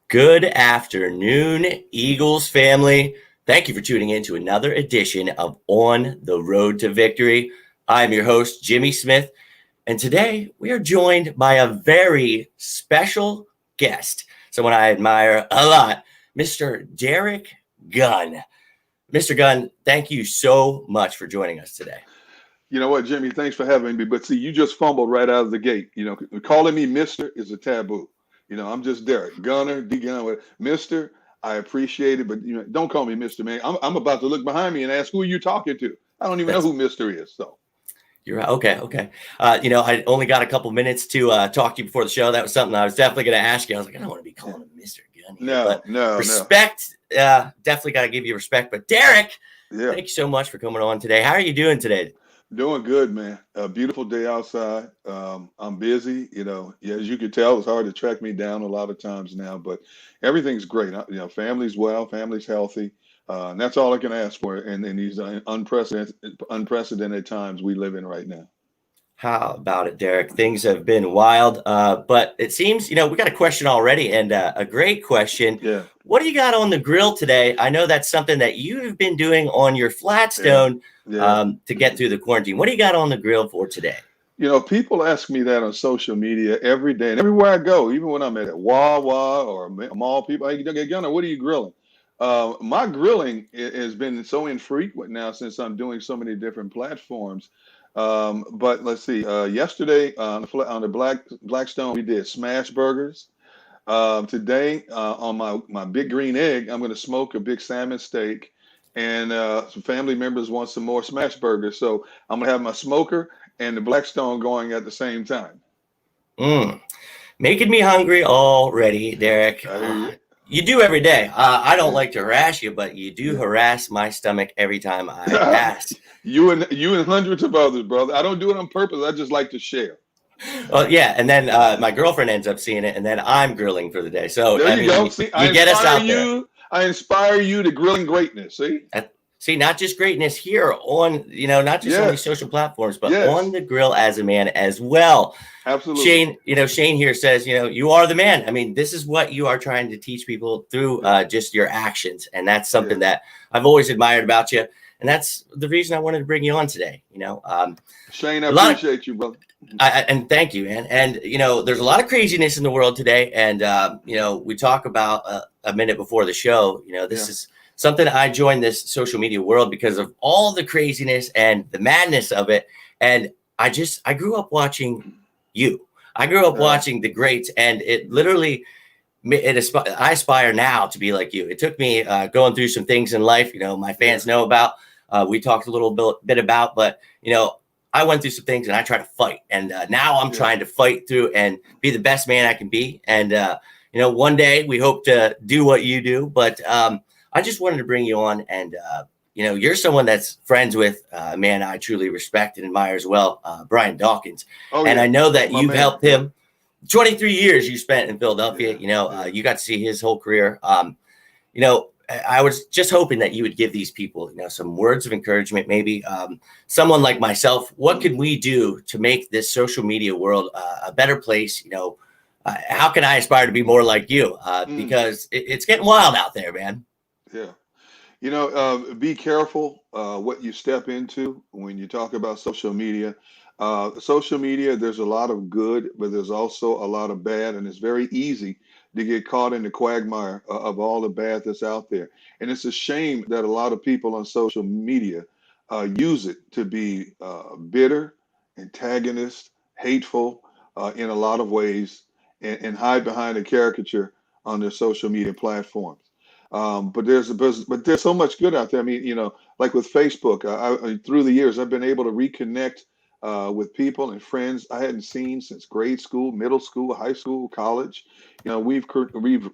Good afternoon, Eagles family. Thank you for tuning in to another edition of On the Road to Victory. I'm your host, Jimmy Smith, and today we are joined by a very special guest, someone I admire a lot, Mr. Derrick Gunn. Mr. Gunn, thank you so much for joining us today. You know what, Jimmy? Thanks for having me. But see, you just fumbled right out of the gate. Calling me Mister is a taboo. I'm just Derrick Gunner, D Gunner, Mister. I appreciate it, but don't call me Mister, man. I'm about to look behind me and ask who you talking to. I don't even know That's who Mister is. So You're right. Okay. I only got a couple minutes to talk to you before the show. That was something I was definitely going to ask you. I was like, I don't want to be yeah. calling him Mr. Gunn here, No, but no, no. respect, definitely got to give you respect. But Derrick, Yeah, thank you so much for coming on today. How are you doing today? doing good, man. A beautiful day outside. I'm busy. Yeah, as you can tell, it's hard to track me down a lot of times now, but everything's great. Family's well, family's healthy. And that's all I can ask for in these unprecedented times we live in right now. How about it, Derrick? Things have been wild, but it seems, we got a question already and a great question. Yeah, What do you got on the grill today? I know that's something that you've been doing on your yeah, Flatstone yeah. to get through the quarantine. What do you got on the grill for today? People ask me that on social media every day and everywhere I go, even when I'm at Wawa or mall, people, hey, Gunner, what are you grilling? My grilling has been so infrequent now since I'm doing so many different platforms. But let's see, yesterday on the Blackstone, we did smash burgers. Today, on my big green egg, I'm going to smoke a big salmon steak, and some family members want some more smash burgers. So I'm going to have my smoker and the Blackstone going at the same time. Mm. Making me hungry already, Derrick. I hear you. You do every day. I don't Yeah, like to harass you, but you do yeah. harass my stomach every time I pass. You and hundreds of others, brother. I don't do it on purpose. I just like to share. Well, yeah, and then my girlfriend ends up seeing it, and then I'm grilling for the day. So, There I you mean, go. you, See, I you get us inspire out there. you. I inspire you to grilling greatness. See? See, not just greatness here on, not just on these Yes. social platforms, but on Yes. the grill as a man as well. Absolutely. Shane here says, you are the man. I mean, this is what you are trying to teach people through Yeah. just your actions. And that's Yeah. something that I've always admired about you. And that's the reason I wanted to bring you on today. Shane, I A lot of, appreciate you, brother. and thank you, man. And, there's a lot of craziness in the world today. And, we talk about a minute before the show, this Yeah. is something I joined this social media world because of all the craziness and the madness of it. And I grew up watching you. I grew up Uh, watching the greats, and it literally, I aspire now to be like you. It took me going through some things in life, my yeah. fans know about. We talked a little bit about, but I went through some things, and I try to fight, and now I'm Yeah. trying to fight through and be the best man I can be. And one day we hope to do what you do, but I just wanted to bring you on, and you're someone that's friends with a man I truly respect and admire as well, Brian Dawkins. Oh And I yeah. know Oh that my you've man. helped Yeah. him. 23 years you spent in Philadelphia. Yeah. Yeah. You got to see his whole career. I was just hoping that you would give these people, some words of encouragement. Maybe someone like myself. What can we do to make this social media world a better place? How can I aspire to be more like you? Mm, Because it's getting wild out there, man. yeah. Be careful what you step into when you talk about social media. Social media, there's a lot of good, but there's also a lot of bad, and it's very easy to get caught in the quagmire of all the bad that's out there. And it's a shame that a lot of people on social media use it to be bitter, antagonist, hateful in a lot of ways, and hide behind a caricature on their social media platforms. But there's so much good out there. I mean, like with Facebook, through the years, I've been able to reconnect with people and friends I hadn't seen since grade school, middle school, high school, college. We've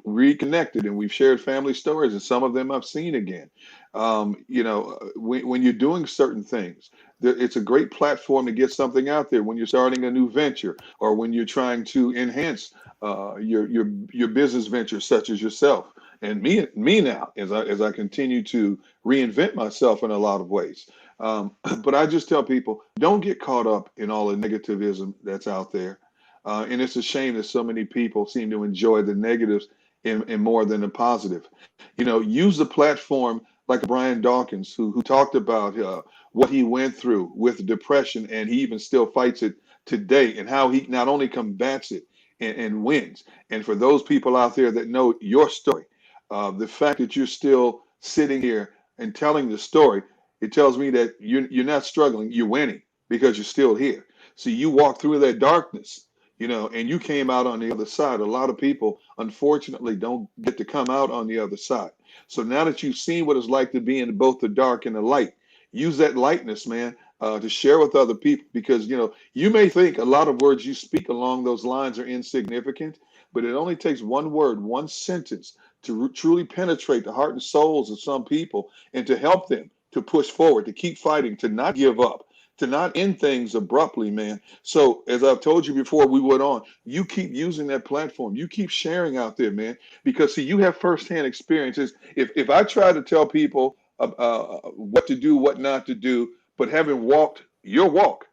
reconnected and we've shared family stories, and some of them I've seen again. When you're doing certain things, it's a great platform to get something out there when you're starting a new venture or when you're trying to enhance your business venture, such as yourself and me now as I continue to reinvent myself in a lot of ways. But I just tell people don't get caught up in all the negativism that's out there. And it's a shame that so many people seem to enjoy the negatives in more than the positive. Use the platform like Brian Dawkins, who talked about what he went through with depression, and he even still fights it today, and how he not only combats it and wins. And for those people out there that know your story, the fact that you're still sitting here and telling the story, it tells me that you're not struggling, you're winning because you're still here. See, you walked through that darkness, and you came out on the other side. A lot of people, unfortunately, don't get to come out on the other side. So now that you've seen what it's like to be in both the dark and the light, use that lightness, man, to share with other people, because, you may think a lot of words you speak along those lines are insignificant, but it only takes one word, one sentence to truly penetrate the heart and souls of some people, and to help them to push forward, to keep fighting, to not give up, to not end things abruptly, man. So as I've told you before we went on, you keep using that platform. You keep sharing out there, man, because see, you have firsthand experiences. If I try to tell people what to do, what not to do, but having walked your walk,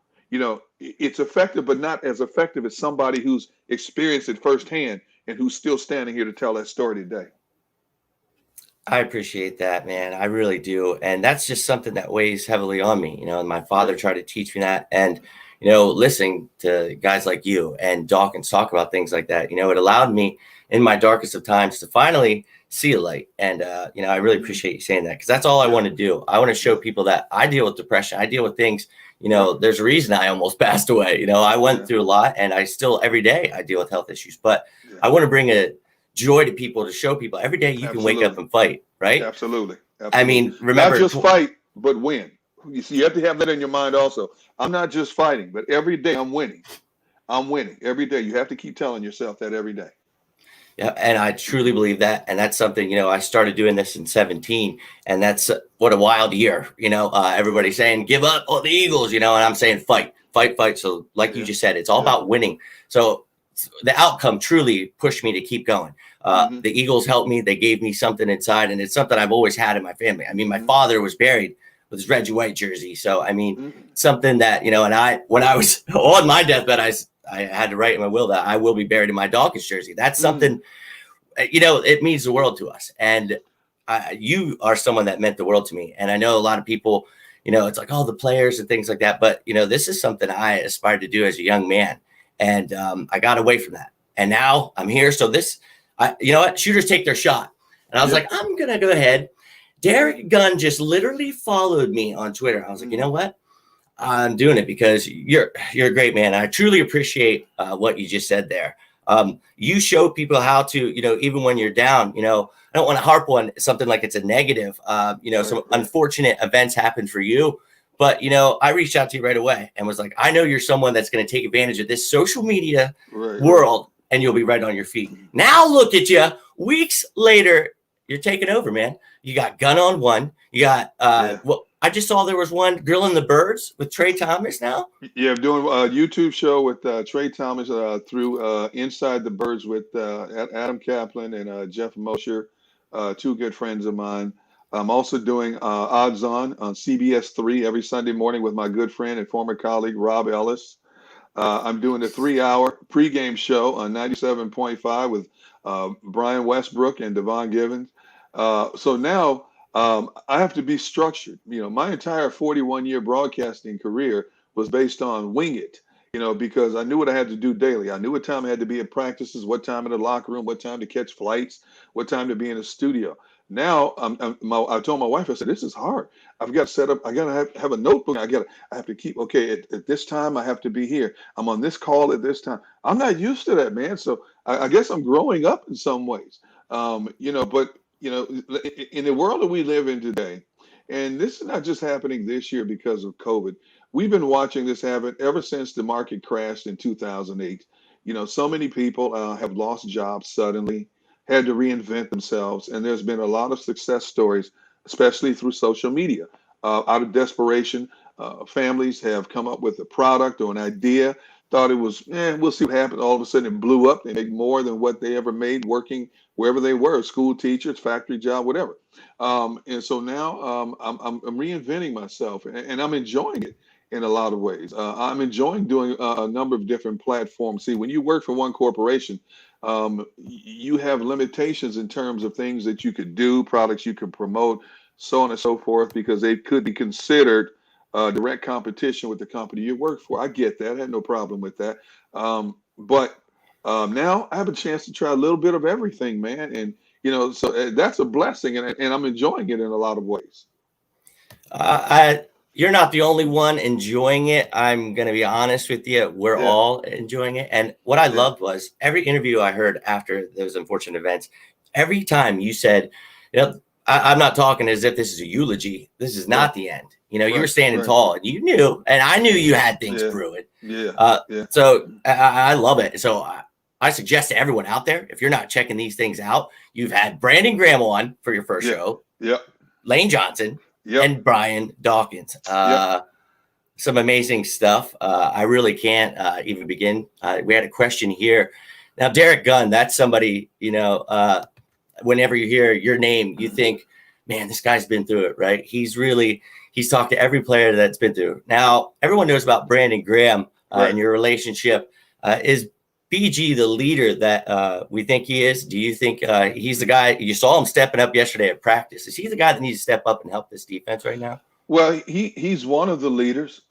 it's effective, but not as effective as somebody who's experienced it firsthand and who's still standing here to tell that story today. I appreciate that, man. I really do. And that's just something that weighs heavily on me. And my father Right. tried to teach me that. And, listening to guys like you and Dawkins talk about things like that, it allowed me in my darkest of times to finally see a light. And, I really Mhm. appreciate you saying that, because that's all I Yeah. want to do. I want to show Yeah. people that I deal with depression. I deal with things, Yep. there's a reason I almost passed away. I went Yeah. through a lot, and I still every day I deal with health issues, but Yeah. I want to bring a joy to people, to show people every day you can wake up Absolutely. and fight, right? Absolutely. I Absolutely. mean, Not remember, just fight, but win. You see, you have to have that in your mind also. I'm not just fighting, but every day I'm winning. I'm winning every day. You have to keep telling yourself that every day. yeah, and I truly believe that, and that's something, I started doing this in 17, and that's what a wild year. Yeah. Everybody saying give up on the Eagles, and I'm saying fight, fight, fight. So, like you Yeah. just said, it's all Yeah. about winning. So the outcome truly pushed me to keep going. Mm-hmm. The Eagles helped me; they gave me something inside, and it's something I've always had in my family. I mean, my Mm-hmm. father was buried with his red and white jersey, so I mean, Mm-hmm. something that, and I, when I was on my deathbed, I had to write in my will that I will be buried in my Dawkins jersey. That's Mm-hmm. something, it means the world to us. And you are someone that meant the world to me. And I know a lot of people, it's like, oh, the players and things like that. But, this is something I aspired to do as a young man. And I got away from that. And now I'm here. So you know what? Shooters take their shot. And I was Yeah. like, I'm going to go ahead. Derrick Gunn just literally followed me on Twitter. I was like, you Mm-hmm. know what? I'm doing it because you're a great man. I truly appreciate what you just said there. You show people how to, even when you're down, I don't want to harp on something like it's a negative, Right. some Right. unfortunate events happen for you. But, I reached out to you right away and was like, I know you're someone that's going to take advantage of this social media Right. Right. world, and you'll be right on your feet. Now look at you. Weeks later, you're taking over, man. You got Gun on One. You got, Yeah. well, I just saw there was one Grilling the Birds with Trey Thomas now. Yeah, I'm doing a YouTube show with Trey Thomas through Inside the Birds with Adam Kaplan and Jeff Mosher, two good friends of mine. I'm also doing Odds on CBS 3 every Sunday morning with my good friend and former colleague Rob Ellis. I'm doing a 3 hour pregame show on 97.5 with Brian Westbrook and Devon Givens. So now I have to be structured. My entire 41-year broadcasting career was based on wing it, because I knew what I had to do daily. I knew what time I had to be at practices, what time in the locker room, what time to catch flights, what time to be in the studio. Now, I told my wife, I said, this is hard. I've got to set up, I got to have a notebook. I have to keep, okay, at this time, I have to be here. I'm on this call at this time. I'm not used to that, man. So I guess I'm growing up in some ways. But in the world that we live in today, and this is not just happening this year because of COVID. We've been watching this happen ever since the market crashed in 2008. So many people have lost jobs suddenly, had to reinvent themselves, and there's been a lot of success stories, especially through social media. Out of desperation, families have come up with a product or an idea, thought it was, we'll see what happens. All of a sudden, it blew up. They make more than what they ever made working wherever they were, school teachers, factory job, whatever. And so now I'm reinventing myself, and I'm enjoying it in a lot of ways. I'm enjoying doing a number of different platforms. See, when you work for one corporation, you have limitations in terms of things that you could do, products you could promote, so on and so forth, because they could be considered direct competition with the company you work for. I get that. I had no problem with that. But now I have a chance to try a little bit of everything, man. And, so that's a blessing, and I'm enjoying it in a lot of ways. I You're not the only one enjoying it. I'm going to be honest with you. We're Yeah, all enjoying it. And what I yeah, loved was every interview I heard after those unfortunate events, every time you said, I'm not talking as if this is a eulogy. This is right, not the end. You were right, standing right. tall and you knew, and I knew you had things Yeah, brewing. yeah, Uh, yeah, so I love it. So I suggest to everyone out there, if you're not checking these things out, you've had Brandon Graham on for your first yeah, show, yep, Lane Johnson, yep, and Brian Dawkins. yep. Some amazing stuff. I really can't even begin. We had a question here. Now, Derrick Gunn, that's somebody, whenever you hear your name, you think, man, this guy's been through it, right? He's talked to every player that's been through it. Now, everyone knows about Brandon Graham Right. and your relationship. Is BG the leader that we think he is? Do you think he's the guy? You saw him stepping up yesterday at practice. Is he the guy that needs to step up and help this defense right now? Well, he's one of the leaders,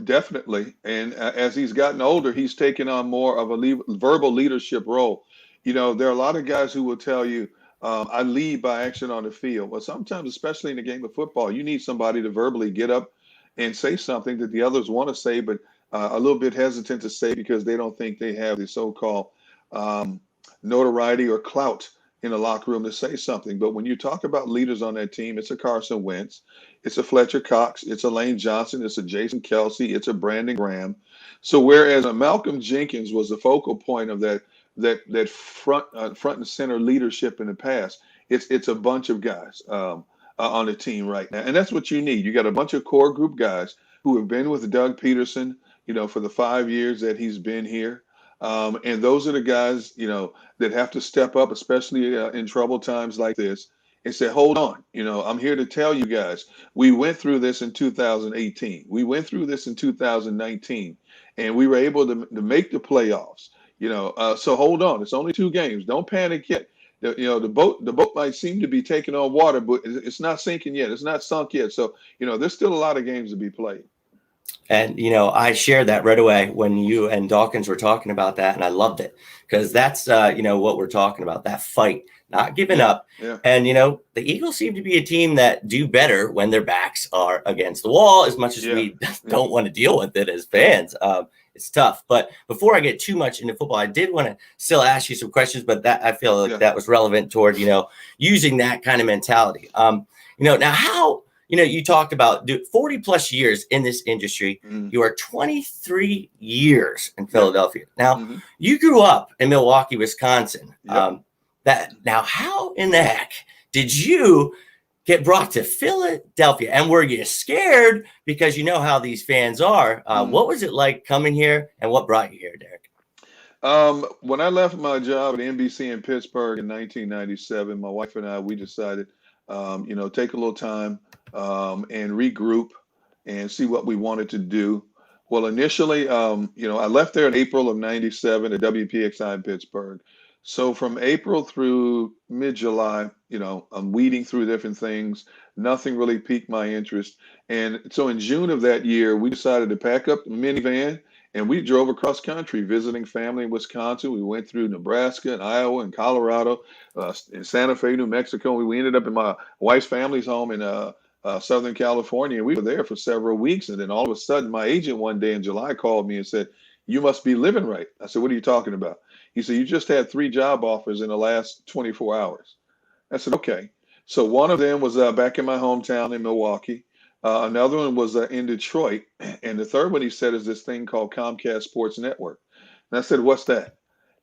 definitely. And as he's gotten older, he's taken on more of a verbal leadership role. There are a lot of guys who will tell you, I lead by action on the field. Well, sometimes, especially in the game of football, you need somebody to verbally get up and say something that the others want to say, but a little bit hesitant to say because they don't think they have the so-called um, notoriety or clout in the locker room to say something. But when you talk about leaders on that team, it's a Carson Wentz. It's a Fletcher Cox. It's a Lane Johnson. It's a Jason Kelsey. It's a Brandon Graham. So whereas a Malcolm Jenkins was the focal point of that front and center leadership in the past, it's a bunch of guys on the team right now, and that's what you need. You got a bunch of core group guys who have been with Doug Peterson, for the 5 years that he's been here. And those are the guys, that have to step up, especially in trouble times like this, and say, hold on, I'm here to tell you guys, we went through this in 2018. We went through this in 2019, and we were able to make the playoffs. So hold on. It's only 2 games. Don't panic yet. The boat might seem to be taking on water, but it's not sinking yet. It's not sunk yet. So, there's still a lot of games to be played. And, I shared that right away when you and Dawkins were talking about that. And I loved it because that's, what we're talking about, that fight, not giving Yeah, up. yeah, And, the Eagles seem to be a team that do better when their backs are against the wall, as much as yeah, we yeah, don't want to deal with it as yeah, fans. It's tough. But before I get too much into football, I did want to still ask you some questions, but that I feel like yeah. that was relevant toward, using that kind of mentality. Now how, you talked about 40 plus years in this industry. Mm, You are 23 years in yeah. Philadelphia. Now, Hmm. you grew up in Milwaukee, Wisconsin. Yep. How in the heck did you get brought to Philadelphia? And were you scared because you know how these fans are? Mm. What was it like coming here, and what brought you here, Derrick? When I left my job at NBC in Pittsburgh in 1997, my wife and I, we decided, take a little time and regroup and see what we wanted to do. Well, initially, I left there in April of 97 at WPXI in Pittsburgh. So from April through mid-July, I'm weeding through different things. Nothing really piqued my interest. And so in June of that year, we decided to pack up the minivan and we drove across country visiting family in Wisconsin. We went through Nebraska and Iowa and Colorado, in Santa Fe, New Mexico. We ended up in my wife's family's home in Southern California. We were there for several weeks. And then all of a sudden, my agent one day in July called me and said, "You must be living right." I said, "What are you talking about?" He said, "You just had 3 job offers in the last 24 hours." I said, "Okay." So one of them was back in my hometown in Milwaukee. Another one was in Detroit. And the third one he said is this thing called Comcast Sports Network. And I said, "What's that?"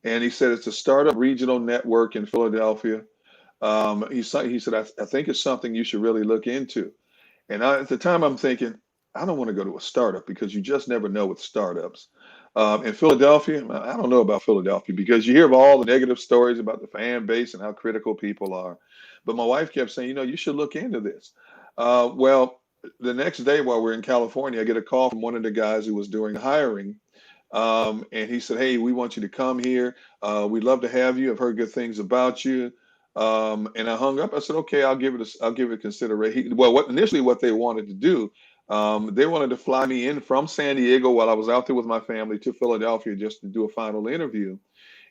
And he said, "It's a startup regional network in Philadelphia." He said, I think it's something you should really look into. And at the time, I'm thinking, I don't want to go to a startup because you just never know with startups. In Philadelphia, I don't know about Philadelphia because you hear of all the negative stories about the fan base and how critical people are. But my wife kept saying, you should look into this. Well, the next day while we're in California, I get a call from one of the guys who was doing hiring And he said, "Hey, we want you to come here. We'd love to have you. I've heard good things about you." And I hung up. I said, "Okay, I'll give it consideration." Well, what they wanted to do, they wanted to fly me in from San Diego while I was out there with my family to Philadelphia just to do a final interview.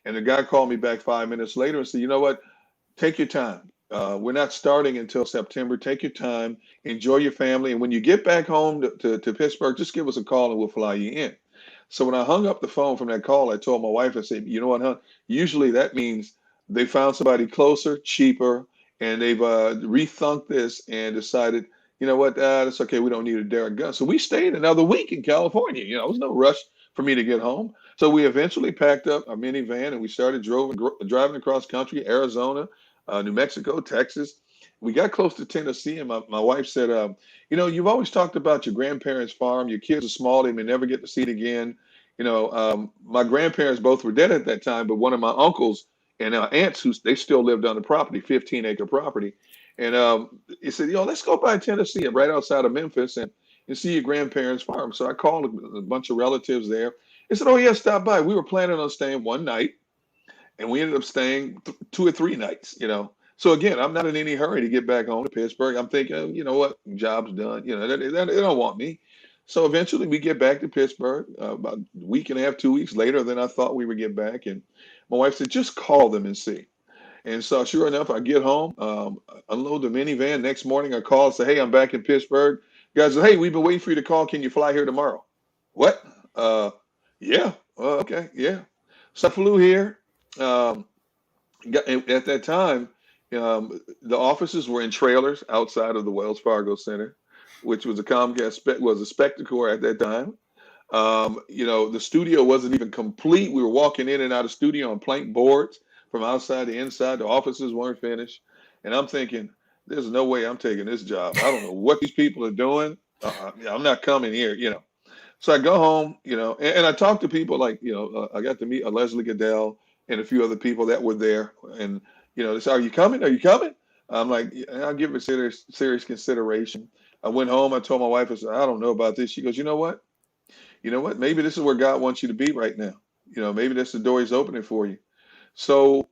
And the guy called me back 5 minutes later and said, "You know what? Take your time. We're not starting until September. Take your time, enjoy your family, and when you get back home to Pittsburgh, just give us a call and we'll fly you in." So when I hung up the phone from that call, I told my wife, I said, "You know what, huh? Usually that means they found somebody closer, cheaper, and they've rethunk this and decided, you know what, that's okay. We don't need a Derrick Gunn." So we stayed another week in California. There was no rush for me to get home. So we eventually packed up a minivan and we started driving across country, Arizona, New Mexico, Texas. We got close to Tennessee, and my wife said, "You've always talked about your grandparents' farm. Your kids are small; they may never get to see it again." My grandparents both were dead at that time, but one of my uncles and aunts, they still lived on the property, 15-acre property, and he said, "Let's go by Tennessee, right outside of Memphis, and see your grandparents' farm." So I called a bunch of relatives there. They said, "Oh yeah, stop by." We were planning on staying one night, and we ended up staying 2 or 3 nights. So again, I'm not in any hurry to get back home to Pittsburgh. I'm thinking, you know what, job's done. They don't want me. So eventually, we get back to Pittsburgh about a week and a half, 2 weeks later than I thought we would get back. And my wife said, "Just call them and see." And so, sure enough, I get home, unload the minivan. Next morning, I call and say, "Hey, I'm back in Pittsburgh." Guys said, "Hey, we've been waiting for you to call. Can you fly here tomorrow?" What? Yeah. Okay. Yeah. So I flew here. Um, at that time, the offices were in trailers outside of the Wells Fargo Center, which was a was a spectacle at that time. The studio wasn't even complete. We were walking in and out of studio on plank boards from outside to inside. The offices weren't finished, and I'm thinking, "There's no way I'm taking this job. I don't know what these people are doing. I'm not coming here." So I go home, and I talk to people like, I got to meet Leslie Goodell and a few other people that were there. And, they say, "Are you coming? Are you coming?" I'm like, "Yeah, I'll give it serious consideration." I went home. I told my wife, I said, "I don't know about this." She goes, "You know what? Maybe this is where God wants you to be right now. Maybe that's the door he's opening for you." So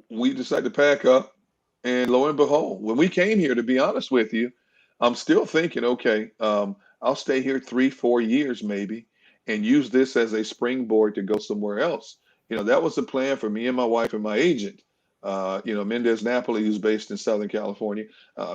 we decided to pack up. And lo and behold, when we came here, to be honest with you, I'm still thinking, okay, I'll stay here 3, 4 years maybe and use this as a springboard to go somewhere else. That was the plan for me and my wife and my agent, Mendez Napoli, who's based in Southern California.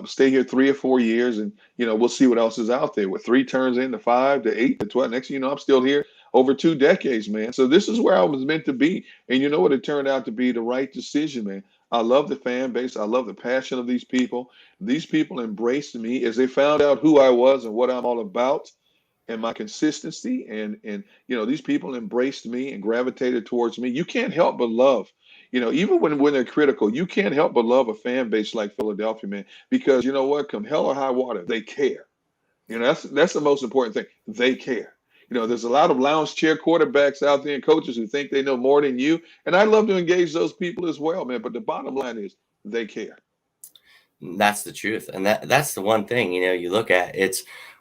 Stay here 3 or 4 years and, we'll see what else is out there. With 3 turns into 5 to 8 to 12. Next thing you know, I'm still here over 2 decades, man. So this is where I was meant to be. And you know what? It turned out to be the right decision, man. I love the fan base. I love the passion of these people. These people embraced me as they found out who I was and what I'm all about and my consistency. And these people embraced me and gravitated towards me. You can't help but love. Even when they're critical, you can't help but love a fan base like Philadelphia, man, because you know what? Come hell or high water, they care. That's the most important thing. They care. There's a lot of lounge chair quarterbacks out there and coaches who think they know more than you. And I love to engage those people as well, man. But the bottom line is they care. That's the truth. And that's the one thing, you look at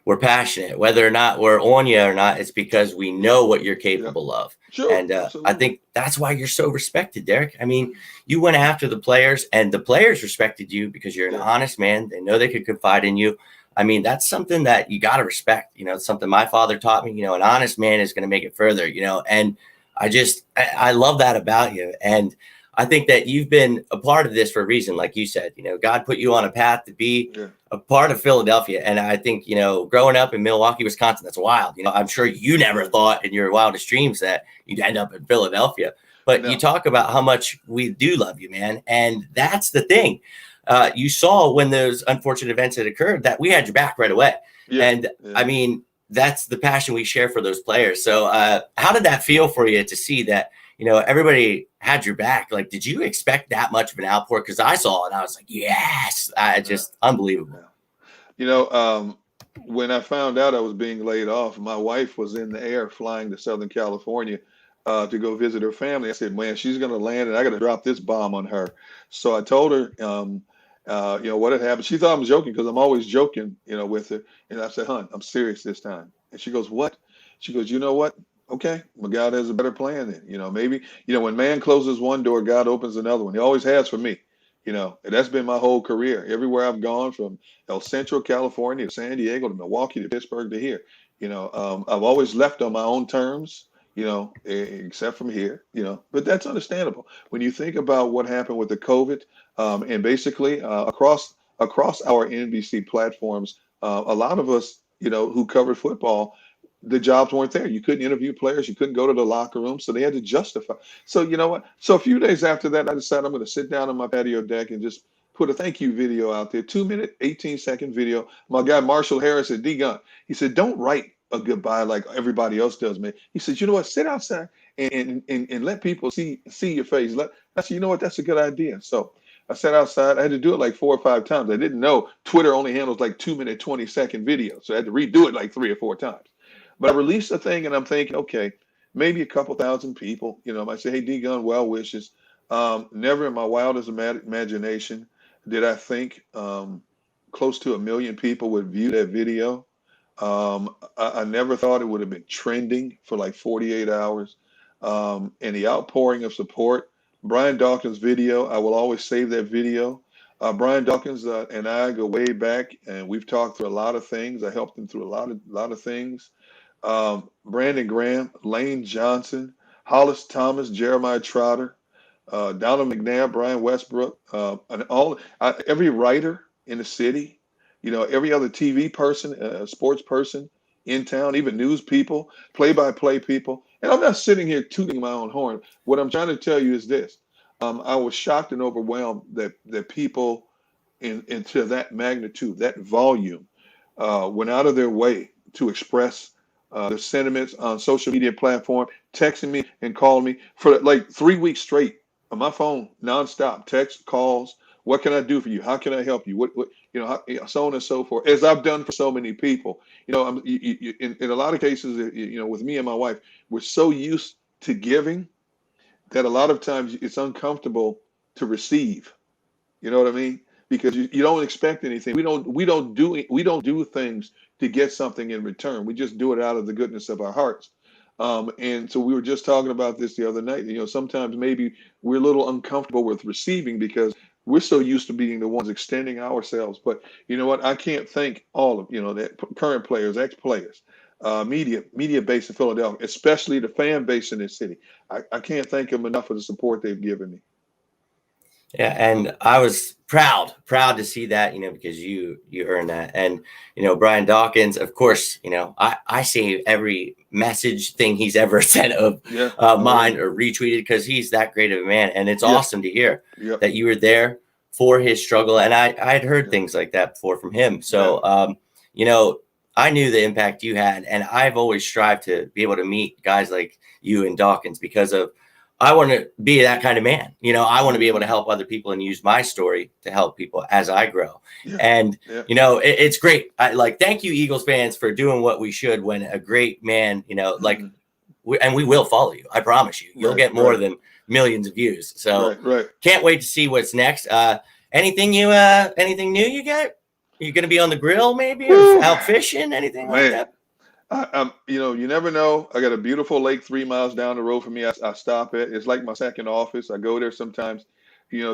we're passionate, whether or not we're on you or not, it's because we know what you're Yeah, capable of. sure. And I Absolutely. think that's why you're so respected, Derrick. I mean, you went after the players and the players respected you because you're an Yeah. honest man. They know they could confide in you. I mean, that's something that you got to respect. It's something my father taught me, an honest man is going to make it further, and I love that about you. And I think that you've been a part of this for a reason. Like you said, God put you on a path to be Yeah. a part of Philadelphia. And I think, growing up in Milwaukee, Wisconsin, that's wild. I'm sure you never Yeah. thought in your wildest dreams that you'd end up in Philadelphia. But you No. talk about how much we do love you, man. And that's the thing. You saw when those unfortunate events had occurred that we had your back right away. Yeah. And Yeah. I mean, that's the passion we share for those players. So how did that feel for you to see that, everybody had your back? Like, did you expect that much of an outpour? Because I saw it and I was like, yes, Yeah. just unbelievable. Yeah. You know, um, when I found out I was being laid off, my wife was in the air flying to Southern California to go visit her family. I said, "Man, she's going to land and I got to drop this bomb on her." So I told her, what had happened. She thought I was joking because I'm always joking, with her. And I said, "Hon, I'm serious this time." And she goes, "What?" She goes, "You know what? Okay, well, God has a better plan then. Maybe, when man closes one door, God opens another one. He always has for me. And that's been my whole career. Everywhere I've gone, from El Centro, California to San Diego to Milwaukee to Pittsburgh to here, I've always left on my own terms, except from here, but that's understandable. When you think about what happened with the COVID, and basically across our NBC platforms, a lot of us, who covered football, the jobs weren't there. You couldn't interview players. You couldn't go to the locker room. So they had to justify. So you know what? So a few days after that, I decided I'm going to sit down on my patio deck and just put a thank you video out there, 2 minute, 18-second video. My guy, Marshall Harris at D Gun, he said, don't write a goodbye like everybody else does, man. He said, you know what? Sit outside and let people see your face. I said, you know what? That's a good idea. So I sat outside. I had to do it like 4 or 5 times. I didn't know Twitter only handles like 2 minute, 20-second videos. So I had to redo it like 3 or 4 times. But I released the thing and I'm thinking, okay, maybe a couple thousand people, might say, hey, D Gun, well wishes. Never in my wildest imagination did I think close to 1 million people would view that video. I never thought it would have been trending for like 48 hours. And the outpouring of support. Brian Dawkins' video, I will always save that video. Brian Dawkins and I go way back, and we've talked through a lot of things. I helped him through a lot of things. Brandon Graham, Lane Johnson, Hollis Thomas, Jeremiah Trotter, Donald McNabb, Brian Westbrook, and every writer in the city, every other TV person, sports person in town, even news people, play-by-play people. And I'm not sitting here tooting my own horn. What I'm trying to tell you is this. I was shocked and overwhelmed that people into that magnitude, that volume, went out of their way to express their sentiments on social media platform, texting me and calling me for like 3 weeks straight on my phone, nonstop text calls. What can I do for you? How can I help you? What so on and so forth, as I've done for so many people. In a lot of cases, with me and my wife, we're so used to giving that a lot of times it's uncomfortable to receive. You know what I mean? Because you don't expect anything. We don't do things to get something in return. We just do it out of the goodness of our hearts. And so we were just talking about this the other night. Sometimes maybe we're a little uncomfortable with receiving because we're so used to being the ones extending ourselves. But you know what? I can't thank all of the current players, ex-players, media base in Philadelphia, especially the fan base in this city. I can't thank them enough for the support they've given me. Yeah, and I was proud to see that, because you earned that. And, Brian Dawkins, of course, I see every message thing he's ever sent of Yeah. mine or retweeted because he's that great of a man. And it's Yeah. awesome to hear Yep. that you were there for his struggle. And I had heard Yeah. things like that before from him. So, I knew the impact you had, and I've always strived to be able to meet guys like you and Dawkins because of I want to be that kind of man. I want to be able to help other people and use my story to help people as I grow. Yeah. And, Yeah. it's great. Thank you, Eagles fans, for doing what we should when a great man, and we will follow you. I promise you, you'll get more than millions of views. So Right. Can't wait to see what's next. Anything new you got? You're going to be on the grill maybe or out fishing, anything like that? You never know. I got a beautiful lake 3 miles down the road from me. I stop at. It's like my second office. I go there sometimes,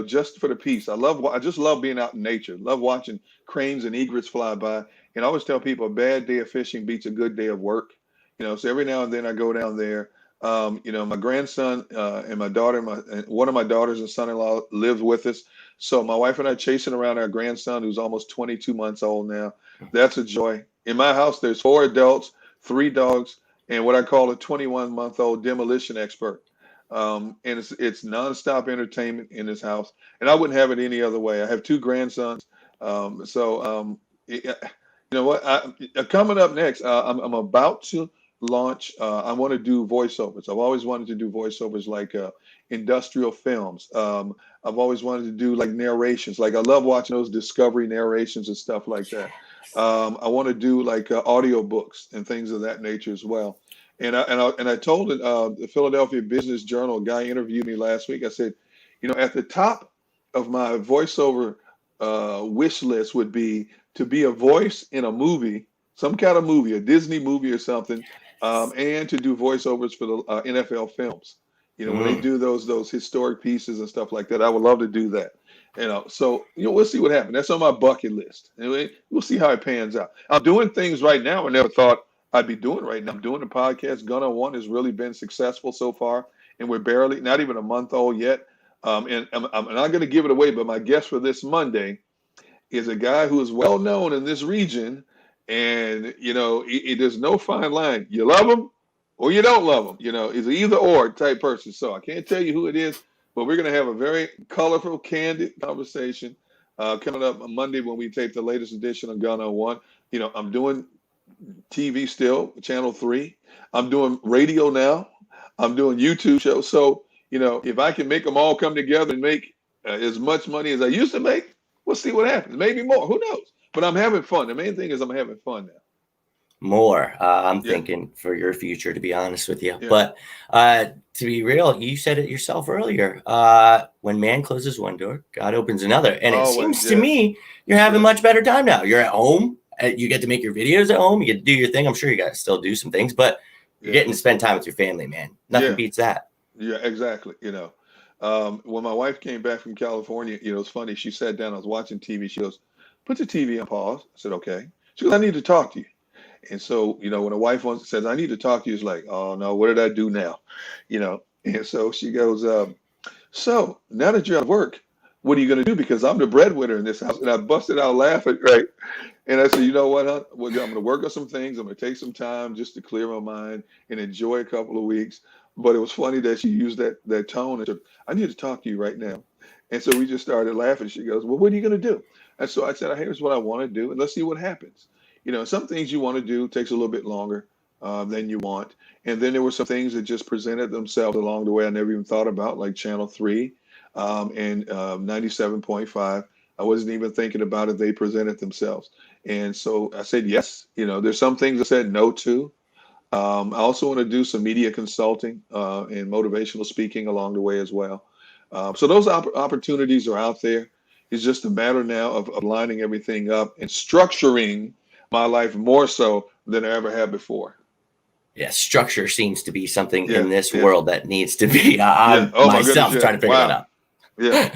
just for the peace. I just love being out in nature. Love watching cranes and egrets fly by. And I always tell people a bad day of fishing beats a good day of work. So every now and then I go down there. My grandson and my daughter, and one of my daughters and son-in-law lives with us. So my wife and I chasing around our grandson, who's almost 22 months old now. That's a joy. In my house, there's 4 adults, 3 dogs, and what I call a 21-month-old demolition expert. And it's nonstop entertainment in this house, and I wouldn't have it any other way. I have 2 grandsons, you know what? Coming up next, I'm about to launch. I want to do voiceovers. I've always wanted to do voiceovers like industrial films. I've always wanted to do like narrations. Like I love watching those Discovery narrations and stuff like that. I want to do like audio books and things of that nature as well. And I told the Philadelphia Business Journal, a guy interviewed me last week. I said, at the top of my voiceover wish list would be to be a voice in a movie, some kind of movie, a Disney movie or something, and to do voiceovers for the NFL films. When they Mm. do those historic pieces and stuff like that, I would love to do that. So we'll see what happens. That's on my bucket list, and we'll see how it pans out. I'm doing things right now I never thought I'd be doing right now. I'm doing a podcast. Gunna One has really been successful so far, and we're barely not even a month old yet. And I'm not going to give it away, but my guest for this Monday is a guy who is well known in this region, and there's no fine line. You love him or you don't love him. He's an either or type person. So I can't tell you who it is, but we're going to have a very colorful, candid conversation coming up on Monday when we tape the latest edition of Gun on One. I'm doing TV still, Channel 3. I'm doing radio now. I'm doing YouTube shows. So, if I can make them all come together and make as much money as I used to make, we'll see what happens. Maybe more. Who knows? But I'm having fun. The main thing is I'm having fun now. More. I'm thinking for your future, to be honest with you. Yeah. But to be real, you said it yourself earlier. When man closes one door, God opens another. And it seems to me you're having much better time now. You're at home. You get to make your videos at home. You get to do your thing. I'm sure you got to still do some things, but you're getting to spend time with your family, man. Nothing beats that. Yeah, exactly. When my wife came back from California, it's funny. She sat down. I was watching TV. She goes, "Put the TV on pause." I said, "Okay." She goes, "I need to talk to you." And so, when a wife says, "I need to talk to you," it's like, "Oh no, what did I do now?" And so she goes, "So now that you're at work, what are you going to do? Because I'm the breadwinner in this house." And I busted out laughing, right? And I said, "You know what, hon? Well, I'm going to work on some things. I'm going to take some time just to clear my mind and enjoy a couple of weeks." But it was funny that she used that tone and said, "I need to talk to you right now." And so we just started laughing. She goes, "Well, what are you going to do?" And so I said, "Here's what I want to do, and let's see what happens." Some things you want to do takes a little bit longer than you want. And then there were some things that just presented themselves along the way I never even thought about, like Channel 3 and 97.5. I wasn't even thinking about it. They presented themselves. And so I said, yes. There's some things I said no to. I also want to do some media consulting and motivational speaking along the way as well. So those opportunities are out there. It's just a matter now of lining everything up and structuring my life more so than I ever had before. Yeah, structure seems to be something in this world that needs to be. I'm myself trying to figure that out. Yeah,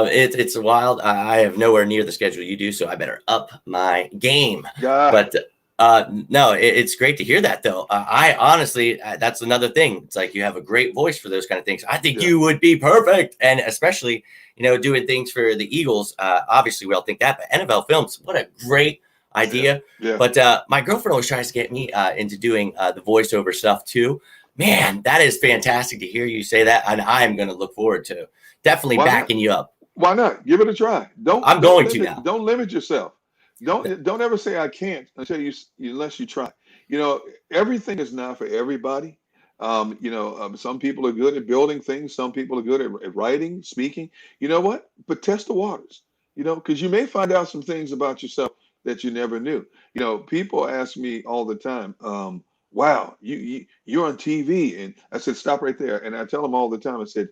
it's wild. I have nowhere near the schedule you do, so I better up my game. But no, it's great to hear that, though. I honestly, that's another thing. It's like you have a great voice for those kind of things. I think you would be perfect, and especially doing things for the Eagles. Obviously, we all think that, but NFL films, what a great idea. Yeah. But my girlfriend always tries to get me into doing the voiceover stuff too. Man, that is fantastic to hear you say that, and I'm going to look forward to definitely backing you up. Why not? Give it a try. Don't limit yourself. Don't ever say I can't unless you try. Everything is not for everybody. Some people are good at building things. Some people are good at writing, speaking. You know what? But test the waters. Because you may find out some things about yourself that you never knew. People ask me all the time, "Wow, you're on TV," and I said, "Stop right there." And I tell them all the time, I said,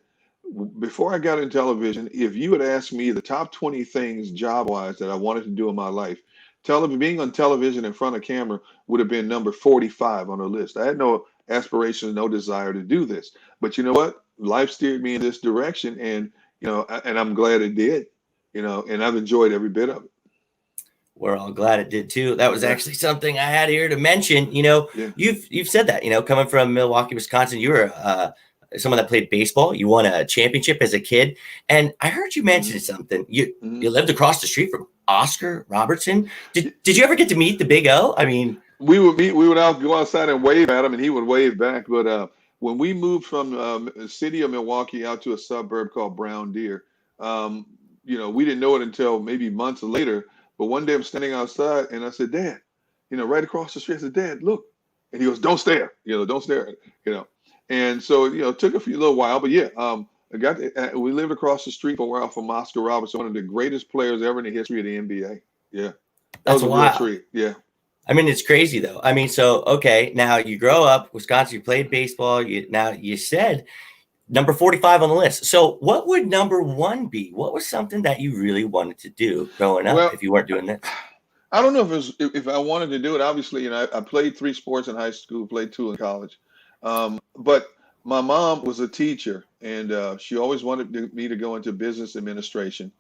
before I got in television, if you had asked me the top 20 things job-wise that I wanted to do in my life, being on television in front of camera would have been number 45 on the list. I had no aspirations, no desire to do this. But you know what? Life steered me in this direction, and and I'm glad it did. And I've enjoyed every bit of it. We're all glad it did too. That was actually something I had here to mention. You've said that. Coming from Milwaukee, Wisconsin, you were someone that played baseball. You won a championship as a kid, and I heard you mention something. You lived across the street from Oscar Robertson. Did you ever get to meet the Big O? I mean, we would go outside and wave at him, and he would wave back. But when we moved from the city of Milwaukee out to a suburb called Brown Deer, we didn't know it until maybe months later. But one day I'm standing outside, and I said, "Dad, right across the street." I said, "Dad, look," and he goes, "Don't stare, don't stare." And so, it took a little while, but we lived across the street for a while from Oscar Robertson, one of the greatest players ever in the history of the NBA. Yeah. That was a real treat. Yeah. I mean, it's crazy though. I mean, so, okay, now you grow up, Wisconsin, you played baseball. You said number 45 on the list. So what would number one be? What was something that you really wanted to do growing up if you weren't doing this? I don't know if it was, if I wanted to do it. Obviously, I played three sports in high school, played two in college. But my mom was a teacher, and she always wanted me to go into business administration.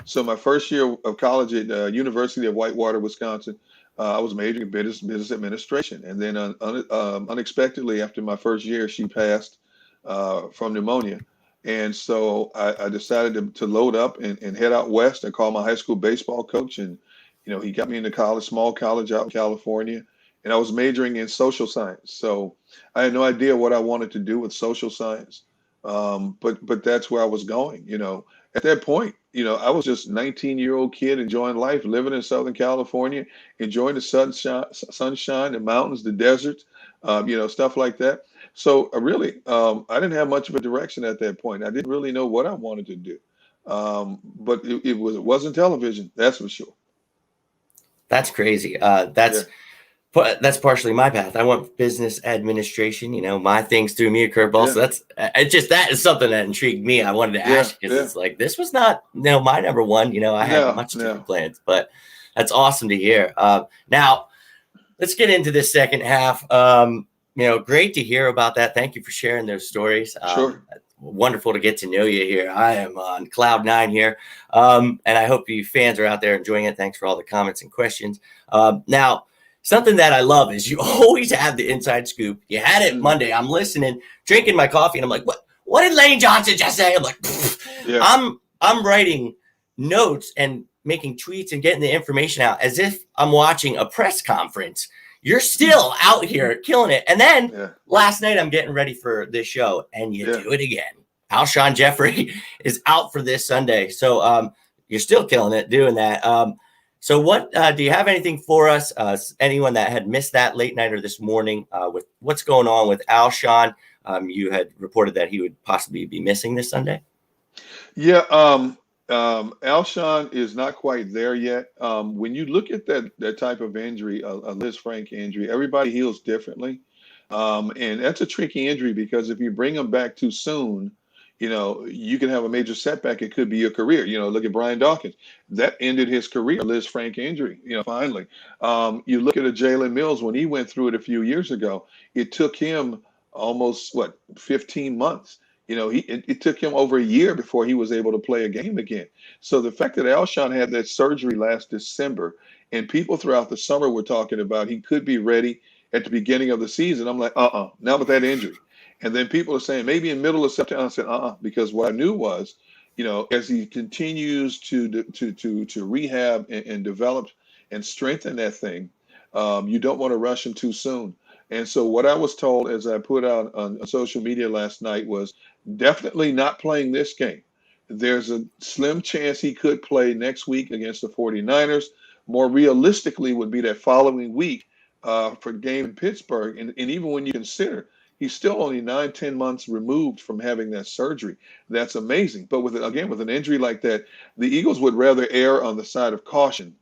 So my first year of college at University of Whitewater, Wisconsin, I was majoring in business administration. And then unexpectedly, after my first year, she passed from pneumonia. And so I decided to load up and head out west. I called my high school baseball coach, and he got me into college, small college out in California, and I was majoring in social science. So I had no idea what I wanted to do with social science, but that's where I was going. At that point, I was just 19-year-old kid enjoying life, living in Southern California, enjoying the sunshine, the mountains, the deserts, stuff like that. So I didn't have much of a direction at that point. I didn't really know what I wanted to do, but it wasn't television, that's for sure. That's crazy. Yeah, That's partially my path. I went business administration. My things threw me a curveball. yeah, So that is something that intrigued me. I wanted to yeah, ask because yeah. it's like this was not my number one. I had No, much no. different plans, but that's awesome to hear. Now let's get into this second half. Great to hear about that. Thank you for sharing those stories. Sure. Wonderful to get to know you here. I am on cloud nine here. And I hope you fans are out there enjoying it. Thanks for all the comments and questions. Now, something that I love is you always have the inside scoop. You had it Mhm. Monday. I'm listening, drinking my coffee, and I'm like, what did Lane Johnson just say? I'm like, Yeah, I'm writing notes and making tweets and getting the information out as if I'm watching a press conference. You're still out here killing it. And then yeah, last night I'm getting ready for this show, and you yeah. do it again. Alshon Jeffrey is out for this Sunday. So you're still killing it doing that. So what do you have anything for us? Anyone that had missed that late night or this morning with what's going on with Alshon? You had reported that he would possibly be missing this Sunday. Yeah, Alshon is not quite there yet. When you look at that type of injury, a Liz Frank injury, everybody heals differently. And that's a tricky injury because if you bring them back too soon, you can have a major setback. It could be your career. Look at Brian Dawkins. That ended his career, Liz Frank injury, finally. You look at a Jalen Mills when he went through it a few years ago, it took him almost, 15 months. It took him over a year before he was able to play a game again. So the fact that Alshon had that surgery last December, and people throughout the summer were talking about he could be ready at the beginning of the season. I'm like, not with that injury. And then people are saying maybe in middle of September. I said, because what I knew was, as he continues to rehab and develop and strengthen that thing, you don't want to rush him too soon. And so what I was told as I put out on social media last night was definitely not playing this game. There's a slim chance he could play next week against the 49ers. More realistically would be that following week for game in Pittsburgh. And even when you consider he's still only 9-10 months removed from having that surgery, that's amazing. But with an injury like that, the Eagles would rather err on the side of caution,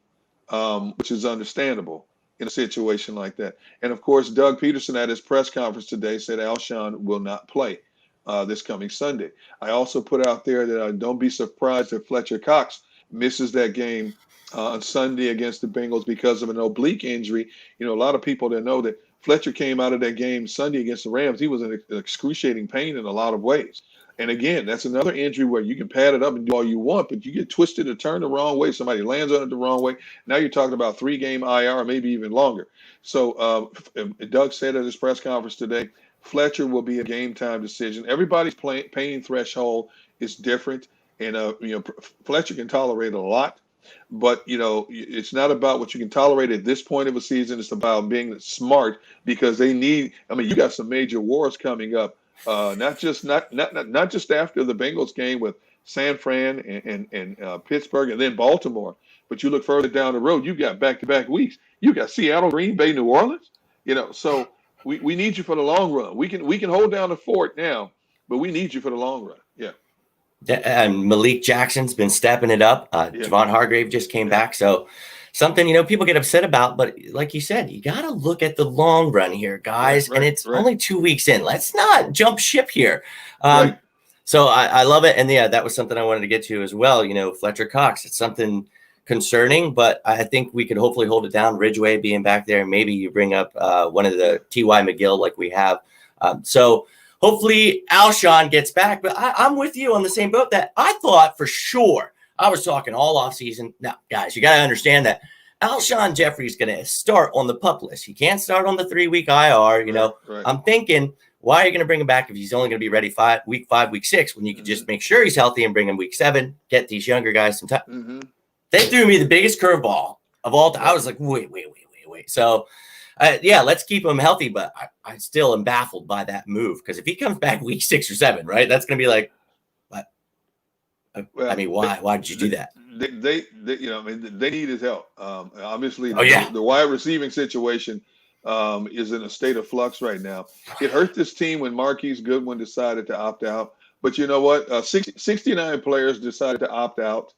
which is understandable in a situation like that. And of course, Doug Peterson at his press conference today said Alshon will not play this coming Sunday. I also put out there that don't be surprised if Fletcher Cox misses that game on Sunday against the Bengals because of an oblique injury. A lot of people that know that Fletcher came out of that game Sunday against the Rams. He was in excruciating pain in a lot of ways. And again, that's another injury where you can pad it up and do all you want, but you get twisted or turned the wrong way. Somebody lands on it the wrong way. Now you're talking about 3-game IR, or maybe even longer. So Doug said at his press conference today, Fletcher will be a game time decision. Everybody's pain threshold is different, and Fletcher can tolerate a lot, but it's not about what you can tolerate at this point of a season. It's about being smart because they need. I mean, you got some major wars coming up. Not just after the Bengals game with San Fran and Pittsburgh and then Baltimore, but you look further down the road. You've got back-to-back weeks. You got Seattle, Green Bay, New Orleans. So we need you for the long run. We can hold down the fort now, but we need you for the long run. Yeah. And Malik Jackson's been stepping it up. Yeah. Javon Hargrave just came back. So something, people get upset about, but like you said, you got to look at the long run here, guys. Right, and it's right. only 2 weeks in. Let's not jump ship here. Right. So I love it. And yeah, that was something I wanted to get to as well. Fletcher Cox, it's something concerning, but I think we could hopefully hold it down. Ridgeway being back there, maybe you bring up one of the T.Y. McGill like we have. So hopefully Alshon gets back. But I'm with you on the same boat that I thought for sure. I was talking all offseason. Now, guys, you got to understand that Alshon Jeffrey's going to start on the PUP list. He can't start on the 3-week IR. Right. I'm thinking, why are you going to bring him back if he's only going to be ready week 5, week 6, when you can just make sure he's healthy and bring him week 7, get these younger guys some time. They threw me the biggest curveball of all time. I was like, wait. So, let's keep him healthy. But I still am baffled by that move, because if he comes back week 6 or 7, right, that's going to be like, what? Well, I mean, why? Why did you do that? They they need his help. Obviously, the wide receiving situation is in a state of flux right now. It hurt this team when Marquise Goodwin decided to opt out. But you know what? 69 players decided to opt out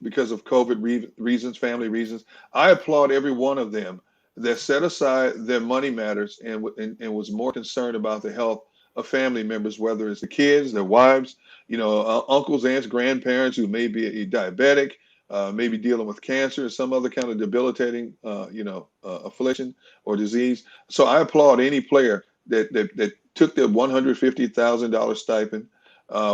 because of COVID reasons, family reasons. I applaud every one of them that set aside their money matters and was more concerned about the health of family members, whether it's the kids, their wives, uncles, aunts, grandparents who may be diabetic, maybe dealing with cancer or some other kind of debilitating, affliction or disease. So I applaud any player that took the $150,000 stipend